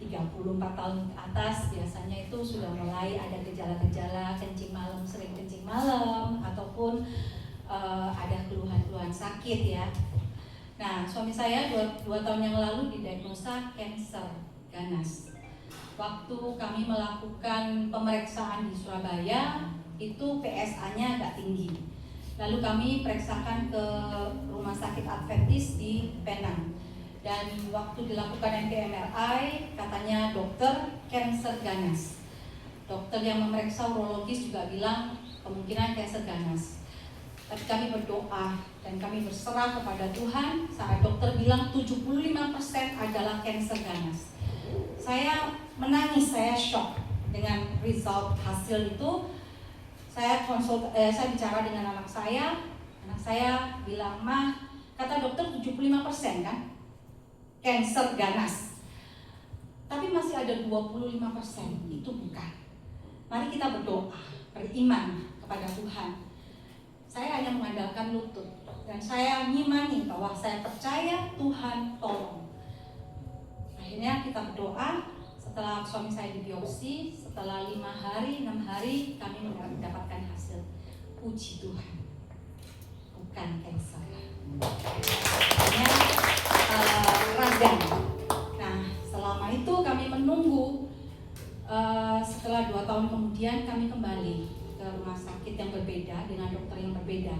34 tahun ke atas biasanya itu sudah mulai ada gejala-gejala kencing malam, sering kencing malam, ataupun ada keluhan-keluhan sakit ya. Nah, suami saya 2 tahun yang lalu didiagnosa kanker ganas. Waktu kami melakukan pemeriksaan di Surabaya, itu PSA-nya agak tinggi. Lalu kami periksakan ke Rumah Sakit Adventist di Penang. Dan waktu dilakukan MRI, katanya dokter kanker ganas. Dokter yang memeriksa urologis juga bilang kemungkinan kanker ganas. Tapi kami berdoa dan kami berserah kepada Tuhan saat dokter bilang 75% adalah kanker ganas. Saya menangis, saya shock dengan result hasil itu. Saya bicara dengan anak saya bilang, "Ma, kata dokter 75% kan kanker ganas. Tapi masih ada 25%, itu bukan. Mari kita berdoa, beriman kepada Tuhan." Saya hanya mengandalkan lutut dan saya ngimani bahwa saya percaya Tuhan tolong. Akhirnya kita berdoa. Setelah suami saya dibiopsi, setelah 5 hari, 6 hari kami mendapatkan hasil. Puji Tuhan, bukan kanker. Hanya radang. Nah, selama itu kami menunggu. Setelah 2 tahun kemudian kami kembali ke rumah sakit yang berbeda dengan dokter yang berbeda.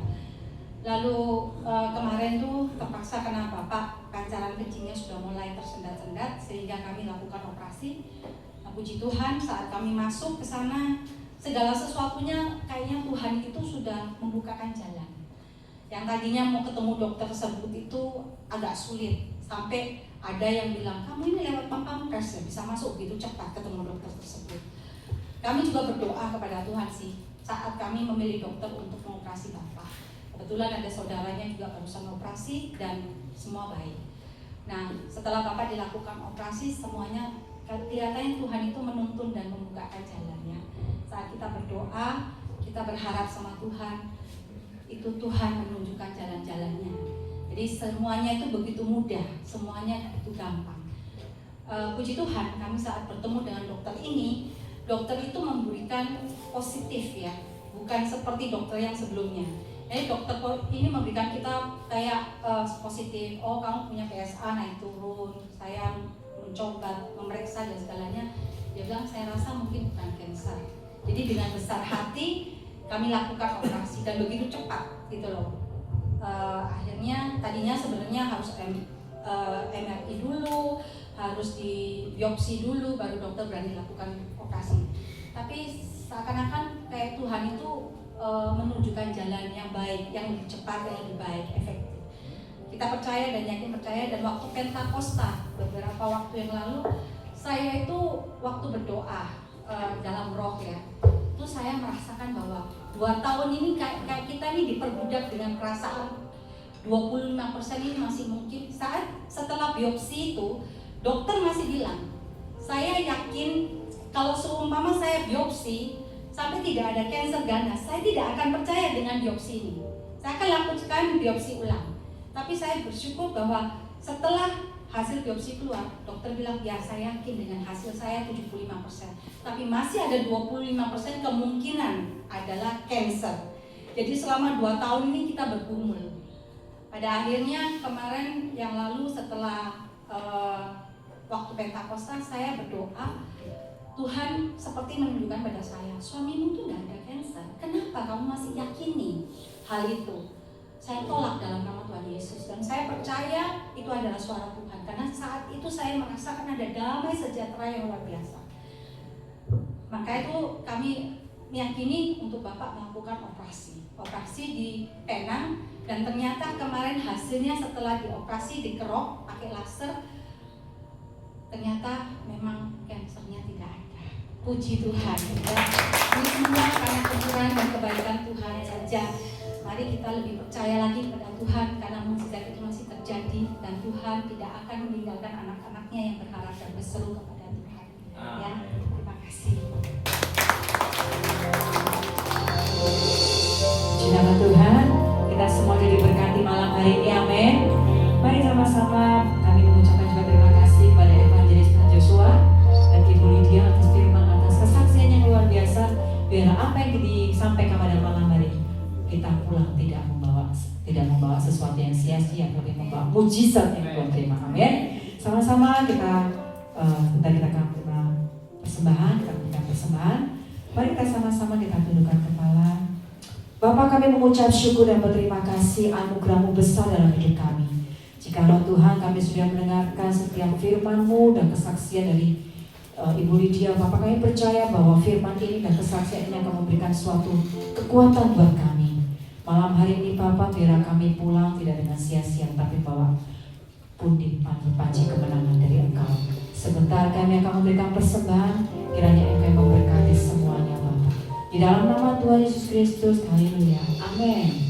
Lalu kemarin tuh terpaksa karena Bapak pancaran kencingnya sudah mulai tersendat-sendat sehingga kami lakukan operasi. Nah, puji Tuhan saat kami masuk ke sana segala sesuatunya kayaknya Tuhan itu sudah membukakan jalan. Yang tadinya mau ketemu dokter tersebut itu agak sulit, sampai ada yang bilang kamu ini lewat pampers ya bisa masuk gitu cepat ketemu dokter tersebut. Kami juga berdoa kepada Tuhan sih saat kami memilih dokter untuk mengoperasi Bapak. Kebetulan ada saudaranya juga barusan operasi dan semua baik. Nah, setelah Bapak dilakukan operasi semuanya kelihatannya Tuhan itu menuntun dan membukakan jalannya. Saat kita berdoa, kita berharap sama Tuhan, itu Tuhan menunjukkan jalan-jalannya. Jadi semuanya itu begitu mudah, semuanya itu gampang. Puji Tuhan, kami saat bertemu dengan dokter ini, dokter itu memberikan positif ya, bukan seperti dokter yang sebelumnya. Jadi dokter ini memberikan kita kayak positif, oh kamu punya PSA naik turun, saya mencoba memeriksa dan segalanya. Dia bilang saya rasa mungkin bukan kanker. Jadi dengan besar hati kami lakukan operasi dan begitu cepat gitu loh. Akhirnya tadinya sebenarnya harus MRI dulu, harus di biopsi dulu baru dokter berani lakukan operasi. Tapi seakan-akan kayak Tuhan itu menunjukkan jalan yang baik, yang lebih cepat, yang lebih baik, efektif. Kita percaya dan yakin percaya. Dan waktu Pentakosta beberapa waktu yang lalu, saya itu waktu berdoa dalam roh ya, itu saya merasakan bahwa 2 tahun ini kayak kita ini diperbudak dengan perasaan 25% ini masih mungkin. Setelah biopsi itu dokter masih bilang, saya yakin kalau seumpama saya biopsi sampai tidak ada kanker ganas, saya tidak akan percaya dengan biopsi ini. Saya akan lakukan biopsi ulang. Tapi saya bersyukur bahwa setelah hasil biopsi keluar, dokter bilang, ya saya yakin dengan hasil saya 75%. Tapi masih ada 25% kemungkinan adalah kanker. Jadi selama 2 tahun ini kita bergumul. Pada akhirnya kemarin yang lalu setelah waktu Pentakosta saya berdoa, Tuhan seperti menunjukkan pada saya, suamimu tuh gak ada cancer. Kenapa kamu masih yakini hal itu? Saya tolak dalam nama Tuhan Yesus, dan saya percaya itu adalah suara Tuhan. Karena saat itu saya merasakan ada damai sejahtera yang luar biasa. Maka itu kami meyakini untuk Bapak melakukan operasi di Penang, dan ternyata kemarin hasilnya setelah dioperasi dikerok pakai laser, ternyata memang kansernya tidak ada. Puji Tuhan. Ini semua karena kemurahan dan kebaikan Tuhan saja. Mari kita lebih percaya lagi kepada Tuhan, karena mukjizat itu masih terjadi, dan Tuhan tidak akan meninggalkan anak-anaknya yang berharap dan berseru kepada Tuhan. Ya, terima kasih. Puji nama Tuhan, kita semua sudah diberkati malam hari ini, amin. Mari sama-sama kami mengucapkan juga terima kasih kepada Evangelis Joshua dan Ibu Lydia atas firman, atas kesaksian yang luar biasa. Biar apa yang disampaikan pada malam hari ini, kita pulang tidak membawa sesuatu yang sia-sia, tapi membawa mujizat yang Tuhan terima, amin. Sama-sama kita akan terima persembahan, Mari kita sama-sama kita tundukkan kepala. Bapak, kami mengucap syukur dan berterima kasih anugerah-Mu besar dalam hidup kami. Jikalau Tuhan kami sudah mendengarkan setiap firman-Mu dan kesaksian dari Ibu Lydia, Bapak, kami percaya bahwa firman ini dan kesaksian ini akan memberikan suatu kekuatan buat kami. Malam hari ini Bapak, biar kami pulang tidak dengan sia-sia, tapi bawa pundi panji kemenangan dari Engkau. Sebentar kami akan memberikan persembahan, kiranya Engkau yang memberkati semuanya Bapak. Di dalam nama Tuhan Yesus Kristus, haleluya, amin.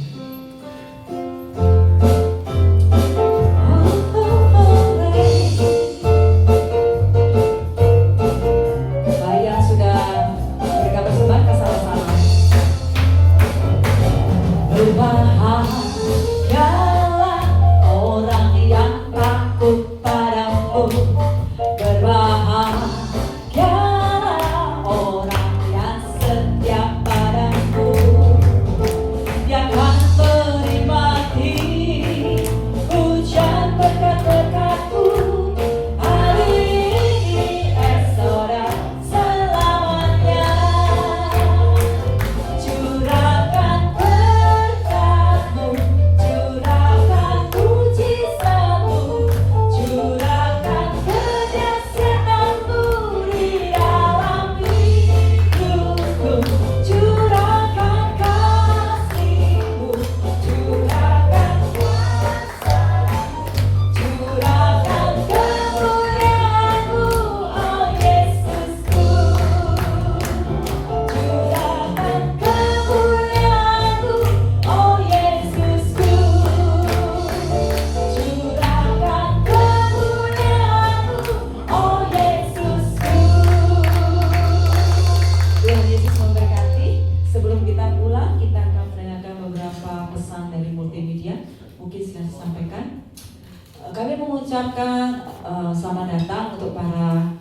Selamat datang untuk para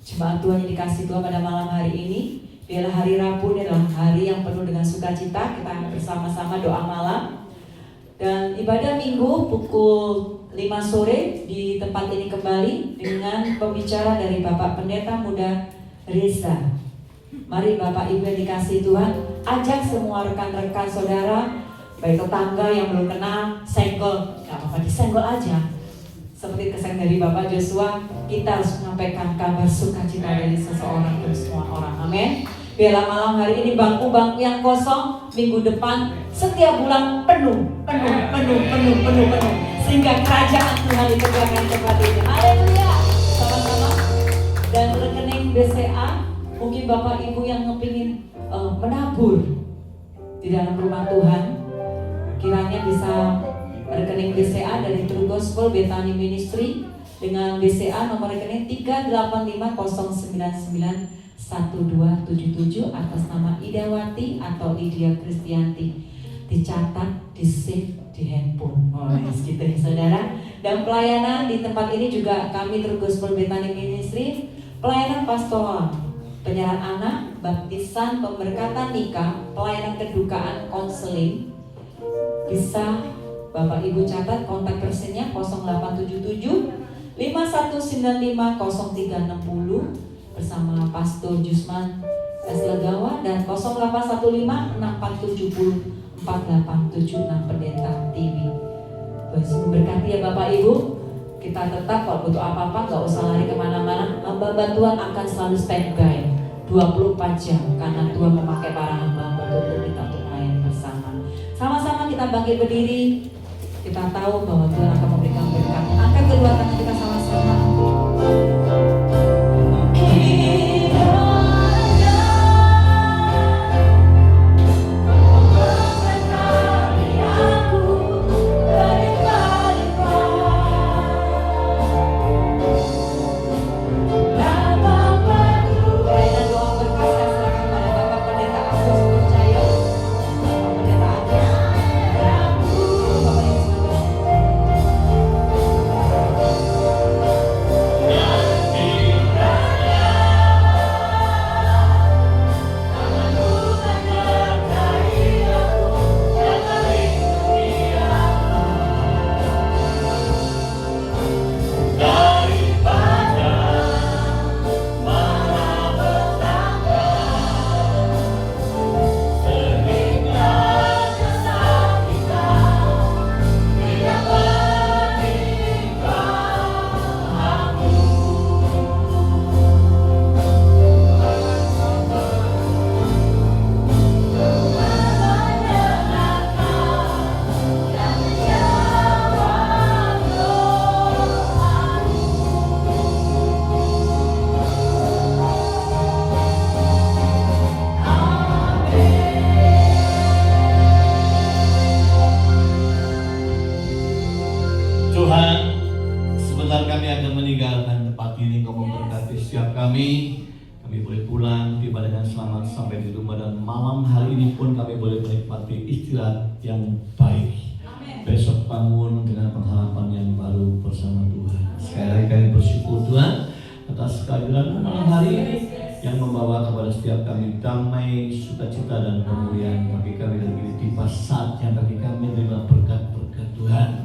jemaat Tuhan yang dikasihi Tuhan pada malam hari ini. Biarlah hari Rabu ini adalah hari yang penuh dengan sukacita. Kita bersama-sama doa malam dan ibadah minggu pukul 5 sore di tempat ini kembali dengan pembicara dari Bapak Pendeta Muda Reza. Mari Bapak Ibu yang dikasihi Tuhan, ajak semua rekan-rekan saudara, baik tetangga yang belum kenal, senggol, gak apa-apa disenggol aja. Seperti kesan dari Bapak Joshua, kita harus menyampaikan kabar sukacita dari seseorang untuk semua orang. Amin. Biarlah malam hari ini bangku-bangku yang kosong minggu depan setiap bulan penuh. Sehingga kerajaan Tuhan itu akan cepat ini. Haleluya. Sama-sama. Dan rekening BCA, mungkin Bapak Ibu yang kepingin menabur di dalam rumah Tuhan, kiranya bisa rekening BCA dari True Gospel Bethany Ministry dengan BCA nomor rekening 385099177 atas nama Idawati atau Lydia Kristianti. Dicatat, di-save di handphone. Gitu ya saudara. Dan pelayanan di tempat ini juga kami True Gospel Bethany Ministry, pelayanan pastoral, penyerahan anak, baptisan, pemberkatan nikah, pelayanan kedukaan, konseling. Bisa Bapak Ibu catat kontak personnya 0877 51950360 bersama Pastor Jusman S. Legawa, dan 081564704876 Pendeta TV. Tuhan memberkati ya Bapak Ibu. Kita tetap kalau butuh apa-apa gak usah lari kemana-mana. Hamba Tuhan akan selalu standby 24 jam karena Tuhan memakai para hamba untuk kita untuk melayani bersama. Sama-sama kita bangkit berdiri. Kita tahu bahwa Tuhan akan memberikan berkat. Angkat kedua tangan kita sama-sama. Tuhan, sebentar kami akan meninggalkan tempat ini. Kau memberkati setiap kami. Kami boleh pulang tiba dengan selamat sampai di rumah, dan malam hari ini pun kami boleh menikmati istirahat yang baik. Besok bangun dengan pengharapan yang baru bersama Tuhan. Sekali lagi kami bersyukur Tuhan atas kehadiran malam hari ini yang membawa kepada setiap kami damai, sukacita dan kemuliaan bagi kami, dan ini tiba saatnya bagi kami menerima berkat-berkat Tuhan.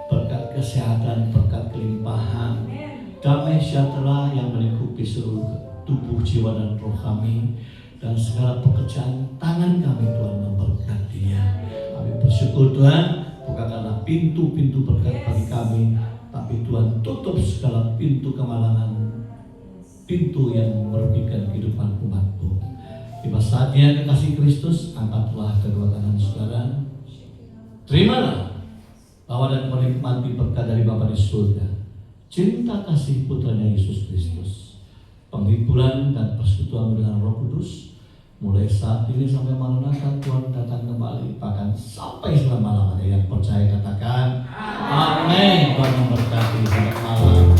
Berkat kesehatan, berkat kelimpahan, damai sejahtera yang melingkupi seluruh tubuh, jiwa dan roh kami, dan segala pekerjaan tangan kami Tuhan memberkatinya. Kami bersyukur Tuhan, bukakanlah pintu-pintu berkat bagi kami, tapi Tuhan tutup segala pintu kemalangan, pintu yang merugikan kehidupan umat-Mu. Tiba saatnya kekasih Kristus, angkatlah kedua tangan saudara, terimalah bahwa dan menikmati berkat dari Bapa di surga, cinta kasih putranya Yesus Kristus, penghiburan dan persekutuan dengan Roh Kudus, mulai saat ini sampai Maranatha Tuhan datang kembali, bahkan sampai selama-lamanya. Yang percaya katakan amin. Tuhan memberkati. Selamat malam.